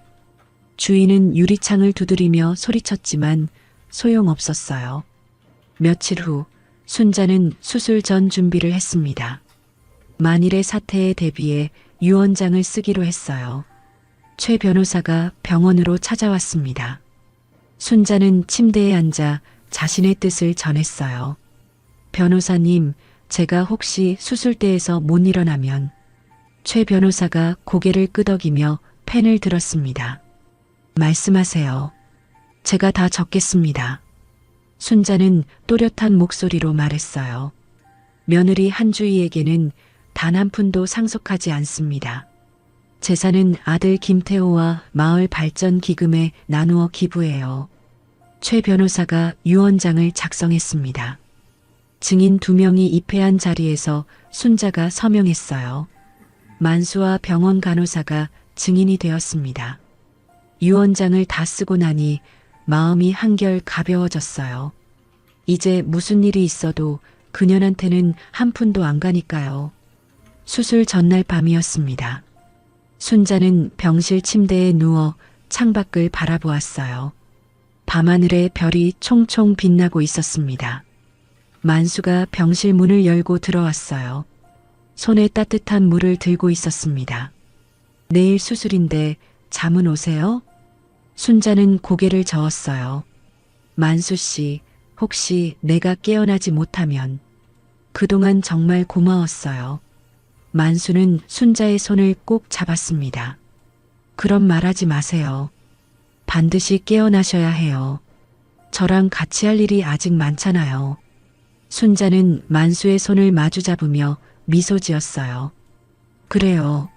B: 주인은 유리창을 두드리며 소리쳤지만 소용없었어요. 며칠 후 순자는 수술 전 준비를 했습니다. 만일의 사태에 대비해 유언장을 쓰기로 했어요. 최 변호사가 병원으로 찾아왔습니다. 순자는 침대에 앉아 자신의 뜻을 전했어요. 변호사님, 제가 혹시 수술대에서 못 일어나면. 최 변호사가 고개를 끄덕이며 펜을 들었습니다. 말씀하세요. 제가 다 적겠습니다. 순자는 또렷한 목소리로 말했어요. 며느리 한주희에게는 단 한 푼도 상속하지 않습니다. 재산은 아들 김태호와 마을 발전 기금에 나누어 기부해요. 최 변호사가 유언장을 작성했습니다. 증인 2명이 입회한 자리에서 순자가 서명했어요. 만수와 병원 간호사가 증인이 되었습니다. 유언장을 다 쓰고 나니 마음이 한결 가벼워졌어요. 이제 무슨 일이 있어도 그년한테는 한 푼도 안 가니까요. 수술 전날 밤이었습니다. 순자는 병실 침대에 누워 창밖을 바라보았어요. 밤하늘에 별이 총총 빛나고 있었습니다. 만수가 병실 문을 열고 들어왔어요. 손에 따뜻한 물을 들고 있었습니다. 내일 수술인데 잠은 오세요? 순자는 고개를 저었어요. 만수 씨, 혹시 내가 깨어나지 못하면 그동안 정말 고마웠어요. 만수는 순자의 손을 꼭 잡았습니다. 그런 말하지 마세요. 반드시 깨어나셔야 해요. 저랑 같이 할 일이 아직 많잖아요. 순자는 만수의 손을 마주 잡으며 미소 지었어요. 그래요.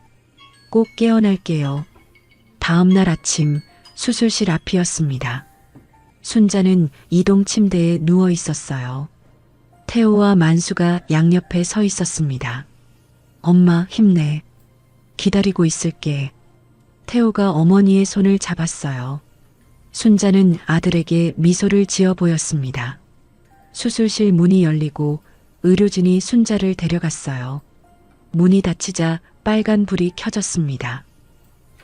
B: 꼭 깨어날게요. 다음 날 아침 수술실 앞이었습니다. 순자는 이동 침대에 누워 있었어요. 태호와 만수가 양옆에 서 있었습니다. 엄마 힘내. 기다리고 있을게. 태호가 어머니의 손을 잡았어요. 순자는 아들에게 미소를 지어 보였습니다. 수술실 문이 열리고 의료진이 순자를 데려갔어요. 문이 닫히자 빨간 불이 켜졌습니다.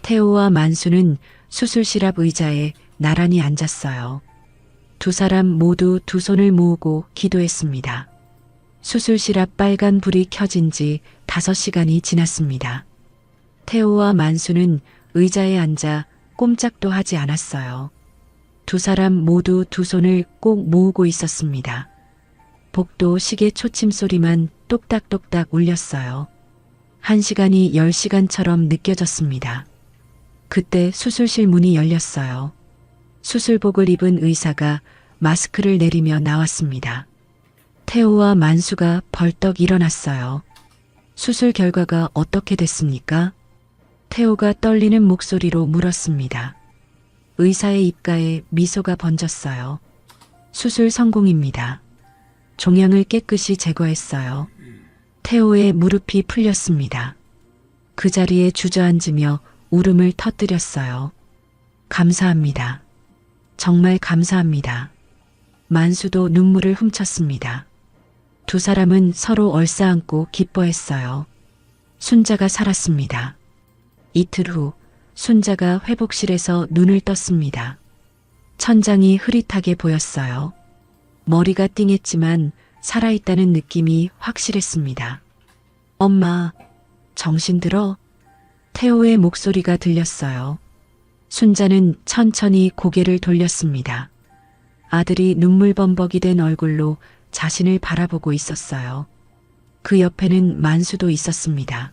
B: 태호와 만수는 수술실 앞 의자에 나란히 앉았어요. 두 사람 모두 두 손을 모으고 기도했습니다. 수술실 앞 빨간 불이 켜진 지 5시간이 지났습니다. 태호와 만수는 의자에 앉아 꼼짝도 하지 않았어요. 두 사람 모두 두 손을 꼭 모으고 있었습니다. 복도 시계 초침 소리만 똑딱똑딱 울렸어요. 1시간이 10시간처럼 느껴졌습니다. 그때 수술실 문이 열렸어요. 수술복을 입은 의사가 마스크를 내리며 나왔습니다. 태호와 만수가 벌떡 일어났어요. 수술 결과가 어떻게 됐습니까? 태호가 떨리는 목소리로 물었습니다. 의사의 입가에 미소가 번졌어요. 수술 성공입니다. 종양을 깨끗이 제거했어요. 태호의 무릎이 풀렸습니다. 그 자리에 주저앉으며 울음을 터뜨렸어요. 감사합니다. 정말 감사합니다. 만수도 눈물을 훔쳤습니다. 두 사람은 서로 얼싸안고 기뻐했어요. 순자가 살았습니다. 이틀 후 순자가 회복실에서 눈을 떴습니다. 천장이 흐릿하게 보였어요. 머리가 띵했지만 살아있다는 느낌이 확실했습니다. 엄마, 정신 들어? 태호의 목소리가 들렸어요. 순자는 천천히 고개를 돌렸습니다. 아들이 눈물범벅이 된 얼굴로 자신을 바라보고 있었어요. 그 옆에는 만수도 있었습니다.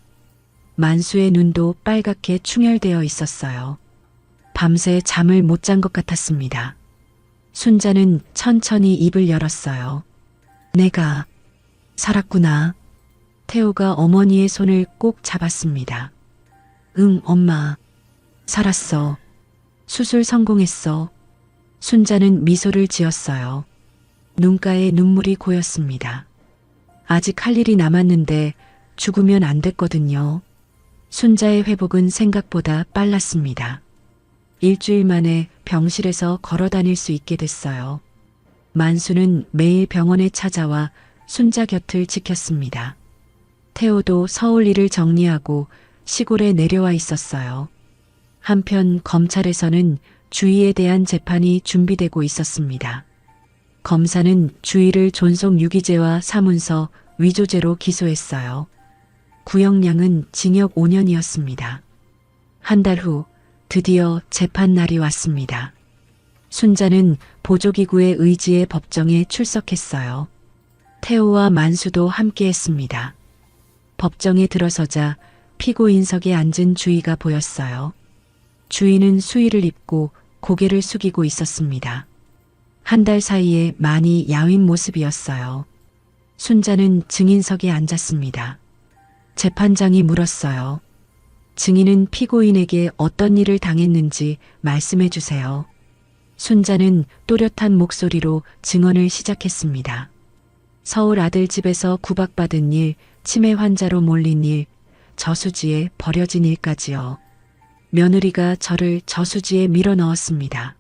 B: 만수의 눈도 빨갛게 충혈되어 있었어요. 밤새 잠을 못 잔 것 같았습니다. 순자는 천천히 입을 열었어요. 내가 살았구나. 태호가 어머니의 손을 꼭 잡았습니다. 응, 엄마. 살았어. 수술 성공했어. 순자는 미소를 지었어요. 눈가에 눈물이 고였습니다. 아직 할 일이 남았는데 죽으면 안 됐거든요. 순자의 회복은 생각보다 빨랐습니다. 일주일 만에 병실에서 걸어 다닐 수 있게 됐어요. 만수는 매일 병원에 찾아와 순자 곁을 지켰습니다. 태호도 서울 일을 정리하고 시골에 내려와 있었어요. 한편 검찰에서는 주희에 대한 재판이 준비되고 있었습니다. 검사는 주희를 존속 유기죄와 사문서 위조죄로 기소했어요. 구형량은 징역 5년이었습니다. 한 달 후 드디어 재판 날이 왔습니다. 순자는 보조기구의 의지에 법정에 출석했어요. 태호와 만수도 함께했습니다. 법정에 들어서자 피고인석에 앉은 주희가 보였어요. 주희는 수의를 입고 고개를 숙이고 있었습니다. 한 달 사이에 많이 야윈 모습이었어요. 순자는 증인석에 앉았습니다. 재판장이 물었어요. 증인은 피고인에게 어떤 일을 당했는지 말씀해 주세요. 순자는 또렷한 목소리로 증언을 시작했습니다. 서울 아들집에서 구박받은 일, 치매 환자로 몰린 일, 저수지에 버려진 일까지요. 며느리가 저를 저수지에 밀어 넣었습니다.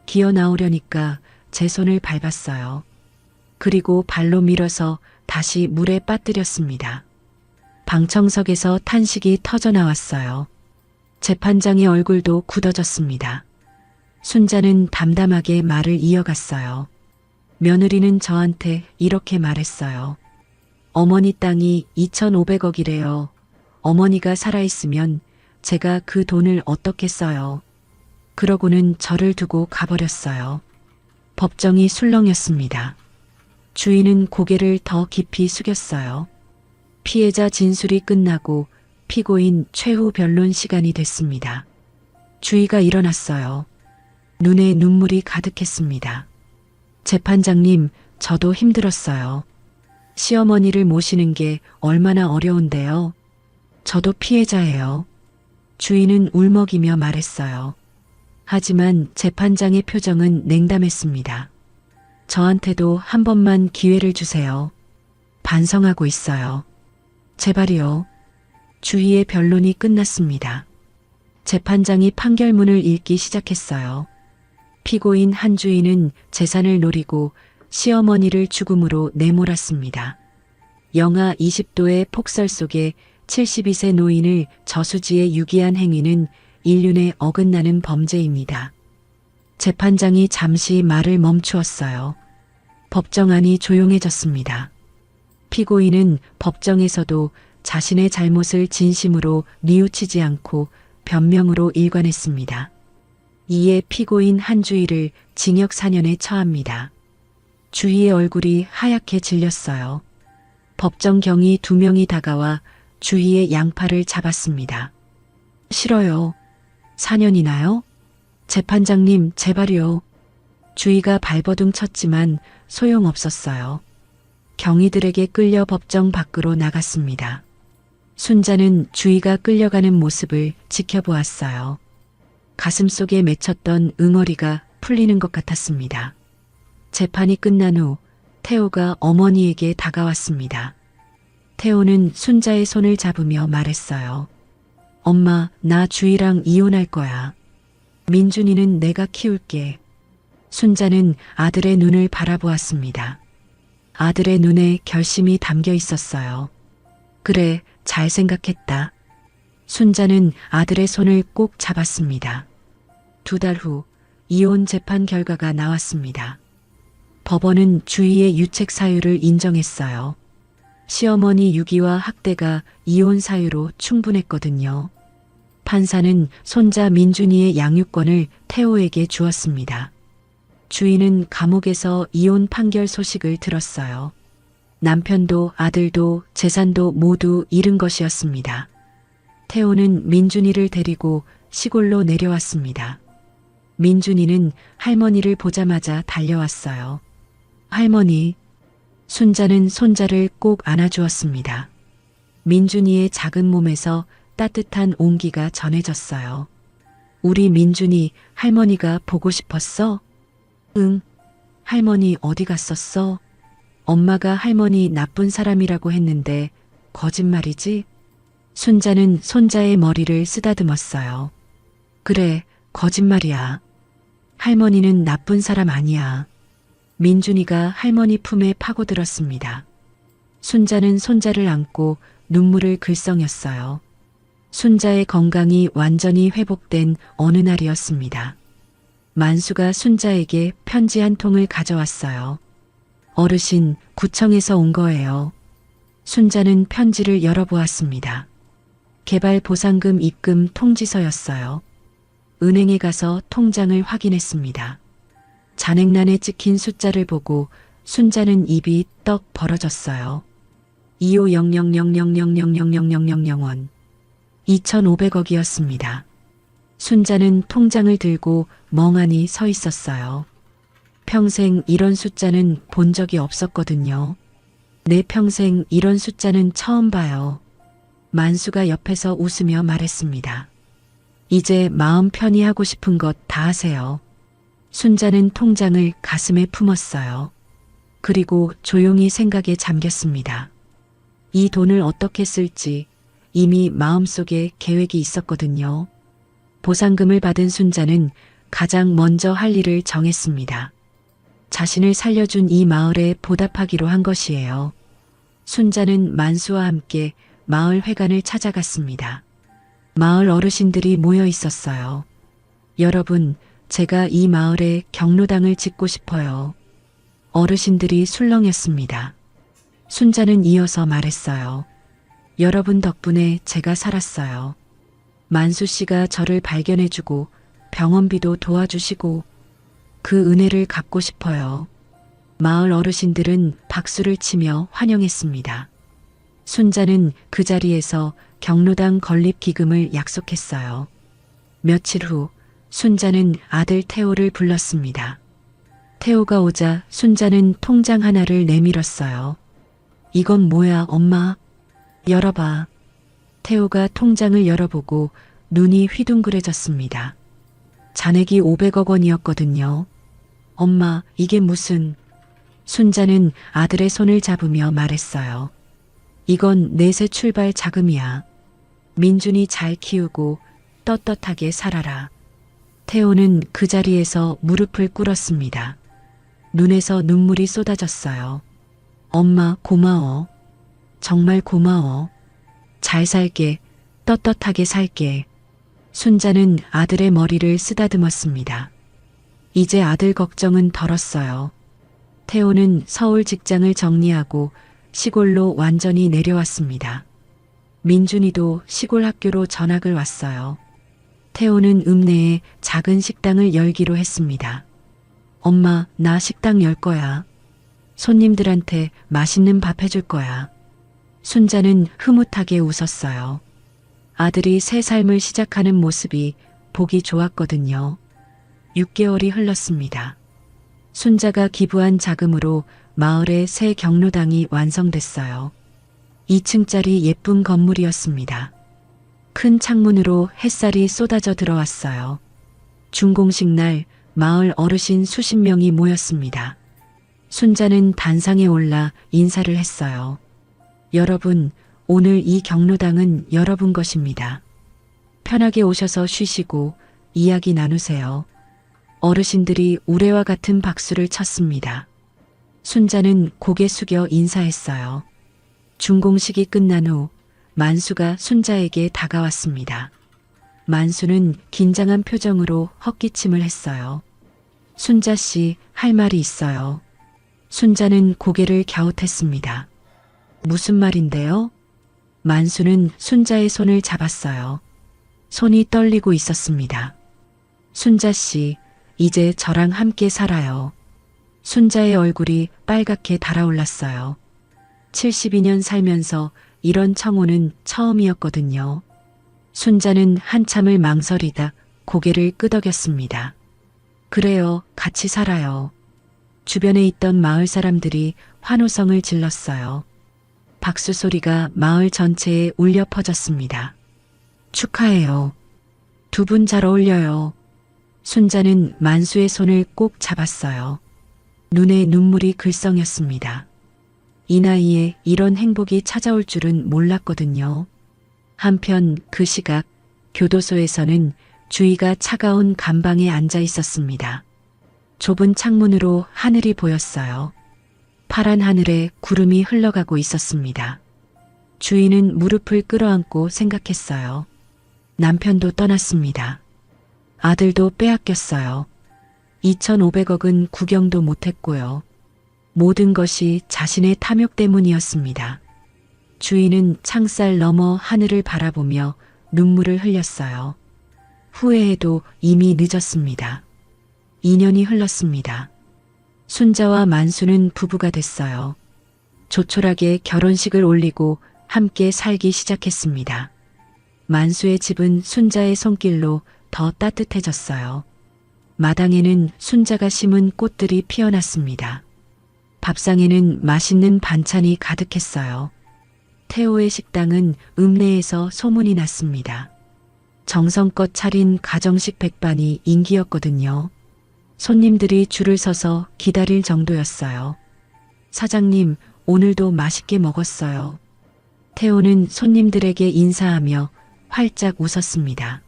B: 기어 나오려니까 제 손을 밟았어요. 그리고 발로 밀어서 다시 물에 빠뜨렸습니다. 방청석에서 탄식이 터져 나왔어요. 재판장의 얼굴도 굳어졌습니다. 순자는 담담하게 말을 이어갔어요. 며느리는 저한테 이렇게 말했어요. 어머니 땅이 2,500억이래요. 어머니가 살아있으면 제가 그 돈을 어떻게 써요. 그러고는 저를 두고 가버렸어요. 법정이 술렁였습니다. 주인은 고개를 더 깊이 숙였어요. 피해자 진술이 끝나고 피고인 최후 변론 시간이 됐습니다. 주의가 일어났어요. 눈에 눈물이 가득했습니다. 재판장님, 저도 힘들었어요. 시어머니를 모시는 게 얼마나 어려운데요. 저도 피해자예요. 주인은 울먹이며 말했어요. 하지만 재판장의 표정은 냉담했습니다. 저한테도 한 번만 기회를 주세요. 반성하고 있어요. 제발이요. 주희의 변론이 끝났습니다. 재판장이 판결문을 읽기 시작했어요. 피고인 한주희는 재산을 노리고 시어머니를 죽음으로 내몰았습니다. 영하 20도의 폭설 속에 72세 노인을 저수지에 유기한 행위는 인륜에 어긋나는 범죄입니다. 재판장이 잠시 말을 멈추었어요. 법정 안이 조용해졌습니다. 피고인은 법정에서도 자신의 잘못을 진심으로 뉘우치지 않고 변명으로 일관했습니다. 이에 피고인 한주희를 징역 4년에 처합니다. 주희의 얼굴이 하얗게 질렸어요. 법정 경위 2명이 다가와 주희의 양팔을 잡았습니다. 싫어요. 4년이나요? 재판장님, 제발요. 주희가 발버둥 쳤지만 소용없었어요. 경위들에게 끌려 법정 밖으로 나갔습니다. 순자는 주희가 끌려가는 모습을 지켜보았어요. 가슴속에 맺혔던 응어리가 풀리는 것 같았습니다. 재판이 끝난 후 태호가 어머니에게 다가왔습니다. 태호는 순자의 손을 잡으며 말했어요. 엄마, 나 주희랑 이혼할 거야. 민준이는 내가 키울게. 순자는 아들의 눈을 바라보았습니다. 아들의 눈에 결심이 담겨 있었어요. 그래, 잘 생각했다. 순자는 아들의 손을 꼭 잡았습니다. 2달 후 이혼 재판 결과가 나왔습니다. 법원은 주희의 유책 사유를 인정했어요. 시어머니 유기와 학대가 이혼 사유로 충분했거든요. 판사는 손자 민준이의 양육권을 태호에게 주었습니다. 주희는 감옥에서 이혼 판결 소식을 들었어요. 남편도 아들도 재산도 모두 잃은 것이었습니다. 태호는 민준이를 데리고 시골로 내려왔습니다. 민준이는 할머니를 보자마자 달려왔어요. 할머니. 순자는 손자를 꼭 안아주었습니다. 민준이의 작은 몸에서 따뜻한 온기가 전해졌어요. 우리 민준이 할머니가 보고 싶었어? 응. 할머니 어디 갔었어? 엄마가 할머니 나쁜 사람이라고 했는데 거짓말이지? 순자는 손자의 머리를 쓰다듬었어요. 그래, 거짓말이야. 할머니는 나쁜 사람 아니야. 민준이가 할머니 품에 파고들었습니다. 순자는 손자를 안고 눈물을 글썽였어요. 순자의 건강이 완전히 회복된 어느 날이었습니다. 만수가 순자에게 편지 한 통을 가져왔어요. 어르신, 구청에서 온 거예요. 순자는 편지를 열어보았습니다. 개발보상금 입금 통지서였어요. 은행에 가서 통장을 확인했습니다. 잔액란에 찍힌 숫자를 보고 순자는 입이 떡 벌어졌어요. 25000000000원. 2,500억이었습니다. 순자는 통장을 들고 멍하니 서 있었어요. 평생 이런 숫자는 본 적이 없었거든요. 내 평생 이런 숫자는 처음 봐요. 만수가 옆에서 웃으며 말했습니다. 이제 마음 편히 하고 싶은 것 다 하세요. 순자는 통장을 가슴에 품었어요. 그리고 조용히 생각에 잠겼습니다. 이 돈을 어떻게 쓸지 이미 마음속에 계획이 있었거든요. 보상금을 받은 순자는 가장 먼저 할 일을 정했습니다. 자신을 살려준 이 마을에 보답하기로 한 것이에요. 순자는 만수와 함께 마을 회관을 찾아갔습니다. 마을 어르신들이 모여 있었어요. 여러분, 제가 이 마을에 경로당을 짓고 싶어요. 어르신들이 술렁였습니다. 순자는 이어서 말했어요. 여러분 덕분에 제가 살았어요. 만수 씨가 저를 발견해주고 병원비도 도와주시고 그 은혜를 갚고 싶어요. 마을 어르신들은 박수를 치며 환영했습니다. 순자는 그 자리에서 경로당 건립 기금을 약속했어요. 며칠 후 순자는 아들 태호를 불렀습니다. 태호가 오자 순자는 통장 하나를 내밀었어요. 이건 뭐야, 엄마? 열어봐. 태호가 통장을 열어보고 눈이 휘둥그레졌습니다. 잔액이 500억 원이었거든요. 엄마, 이게 무슨... 순자는 아들의 손을 잡으며 말했어요. 이건 내 새 출발 자금이야. 민준이 잘 키우고 떳떳하게 살아라. 태호는 그 자리에서 무릎을 꿇었습니다. 눈에서 눈물이 쏟아졌어요. 엄마, 고마워. 정말 고마워. 잘 살게. 떳떳하게 살게. 순자는 아들의 머리를 쓰다듬었습니다. 이제 아들 걱정은 덜었어요. 태호는 서울 직장을 정리하고 시골로 완전히 내려왔습니다. 민준이도 시골 학교로 전학을 왔어요. 태호는 읍내에 작은 식당을 열기로 했습니다. 엄마, 나 식당 열 거야. 손님들한테 맛있는 밥 해줄 거야. 순자는 흐뭇하게 웃었어요. 아들이 새 삶을 시작하는 모습이 보기 좋았거든요. 6개월이 흘렀습니다. 순자가 기부한 자금으로 마을의 새 경로당이 완성됐어요. 2층짜리 예쁜 건물이었습니다. 큰 창문으로 햇살이 쏟아져 들어왔어요. 준공식 날 마을 어르신 수십 명이 모였습니다. 순자는 단상에 올라 인사를 했어요. 여러분, 오늘 이 경로당은 여러분 것입니다. 편하게 오셔서 쉬시고 이야기 나누세요. 어르신들이 우레와 같은 박수를 쳤습니다. 순자는 고개 숙여 인사했어요. 준공식이 끝난 후 만수가 순자에게 다가왔습니다. 만수는 긴장한 표정으로 헛기침을 했어요. 순자 씨, 할 말이 있어요. 순자는 고개를 갸웃했습니다. 무슨 말인데요? 만수는 순자의 손을 잡았어요. 손이 떨리고 있었습니다. 순자 씨, 이제 저랑 함께 살아요. 순자의 얼굴이 빨갛게 달아올랐어요. 72년 살면서 이런 청혼은 처음이었거든요. 순자는 한참을 망설이다 고개를 끄덕였습니다. 그래요, 같이 살아요. 주변에 있던 마을 사람들이 환호성을 질렀어요. 박수 소리가 마을 전체에 울려 퍼졌습니다. 축하해요. 두 분 잘 어울려요. 순자는 만수의 손을 꼭 잡았어요. 눈에 눈물이 글썽였습니다. 이 나이에 이런 행복이 찾아올 줄은 몰랐거든요. 한편 그 시각 교도소에서는 주희가 차가운 감방에 앉아 있었습니다. 좁은 창문으로 하늘이 보였어요. 파란 하늘에 구름이 흘러가고 있었습니다. 주희는 무릎을 끌어안고 생각했어요. 남편도 떠났습니다. 아들도 빼앗겼어요. 2,500억은 구경도 못했고요. 모든 것이 자신의 탐욕 때문이었습니다. 주인은 창살 너머 하늘을 바라보며 눈물을 흘렸어요. 후회해도 이미 늦었습니다. 2년이 흘렀습니다. 순자와 만수는 부부가 됐어요. 조촐하게 결혼식을 올리고 함께 살기 시작했습니다. 만수의 집은 순자의 손길로 더 따뜻해졌어요. 마당에는 순자가 심은 꽃들이 피어났습니다. 밥상에는 맛있는 반찬이 가득했어요. 태호의 식당은 읍내에서 소문이 났습니다. 정성껏 차린 가정식 백반이 인기였거든요. 손님들이 줄을 서서 기다릴 정도였어요. 사장님, 오늘도 맛있게 먹었어요. 태호는 손님들에게 인사하며 활짝 웃었습니다.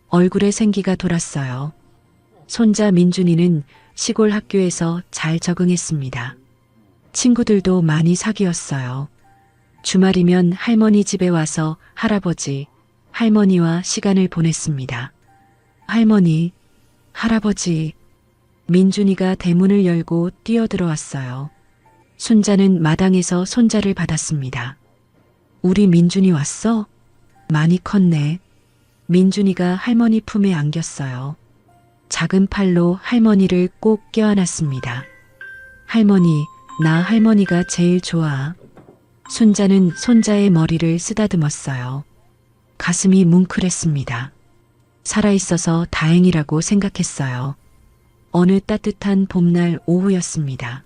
B: 얼굴에 생기가 돌았어요. 손자 민준이는 시골 학교에서 잘 적응했습니다. 친구들도 많이 사귀었어요. 주말이면 할머니 집에 와서 할아버지, 할머니와 시간을 보냈습니다. 할머니, 할아버지, 민준이가 대문을 열고 뛰어들어왔어요. 순자는 마당에서 손자를 받았습니다. 우리 민준이 왔어? 많이 컸네. 민준이가 할머니 품에 안겼어요. 작은 팔로 할머니를 꼭 껴안았습니다. 할머니, 나 할머니가 제일 좋아. 순자는 손자의 머리를 쓰다듬었어요. 가슴이 뭉클했습니다. 살아있어서 다행이라고 생각했어요. 어느 따뜻한 봄날 오후였습니다.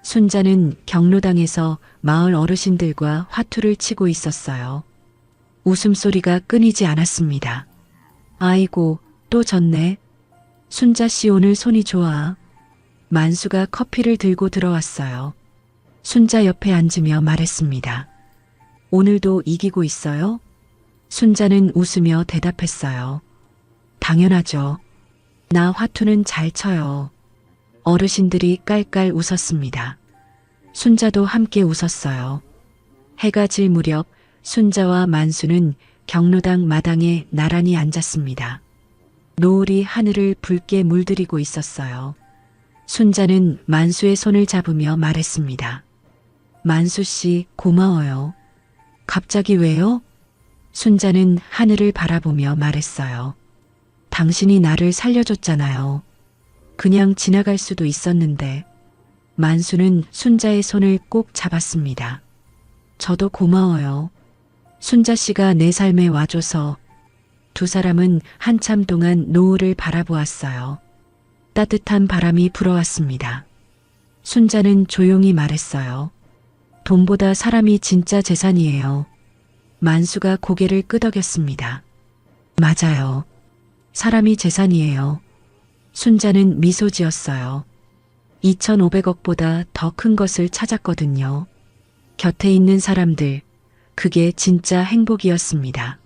B: 순자는 경로당에서 마을 어르신들과 화투를 치고 있었어요. 웃음소리가 끊이지 않았습니다. 아이고, 또 졌네. 순자 씨 오늘 손이 좋아. 만수가 커피를 들고 들어왔어요. 순자 옆에 앉으며 말했습니다. 오늘도 이기고 있어요? 순자는 웃으며 대답했어요. 당연하죠. 나 화투는 잘 쳐요. 어르신들이 깔깔 웃었습니다. 순자도 함께 웃었어요. 해가 질 무렵 순자와 만수는 경로당 마당에 나란히 앉았습니다. 노을이 하늘을 붉게 물들이고 있었어요. 순자는 만수의 손을 잡으며 말했습니다. 만수 씨, 고마워요. 갑자기 왜요? 순자는 하늘을 바라보며 말했어요. 당신이 나를 살려줬잖아요. 그냥 지나갈 수도 있었는데. 만수는 순자의 손을 꼭 잡았습니다. 저도 고마워요. 순자 씨가 내 삶에 와줘서. 두 사람은 한참 동안 노을을 바라보았어요. 따뜻한 바람이 불어왔습니다. 순자는 조용히 말했어요. 돈보다 사람이 진짜 재산이에요. 만수가 고개를 끄덕였습니다. 맞아요. 사람이 재산이에요. 순자는 미소 지었어요. 2,500억보다 더 큰 것을 찾았거든요. 곁에 있는 사람들, 그게 진짜 행복이었습니다.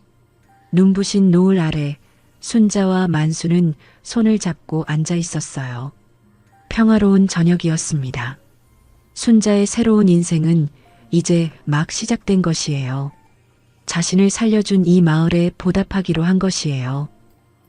B: 눈부신 노을 아래 순자와 만수는 손을 잡고 앉아 있었어요. 평화로운 저녁이었습니다. 순자의 새로운 인생은 이제 막 시작된 것이에요. 자신을 살려준 이 마을에 보답하기로 한 것이에요.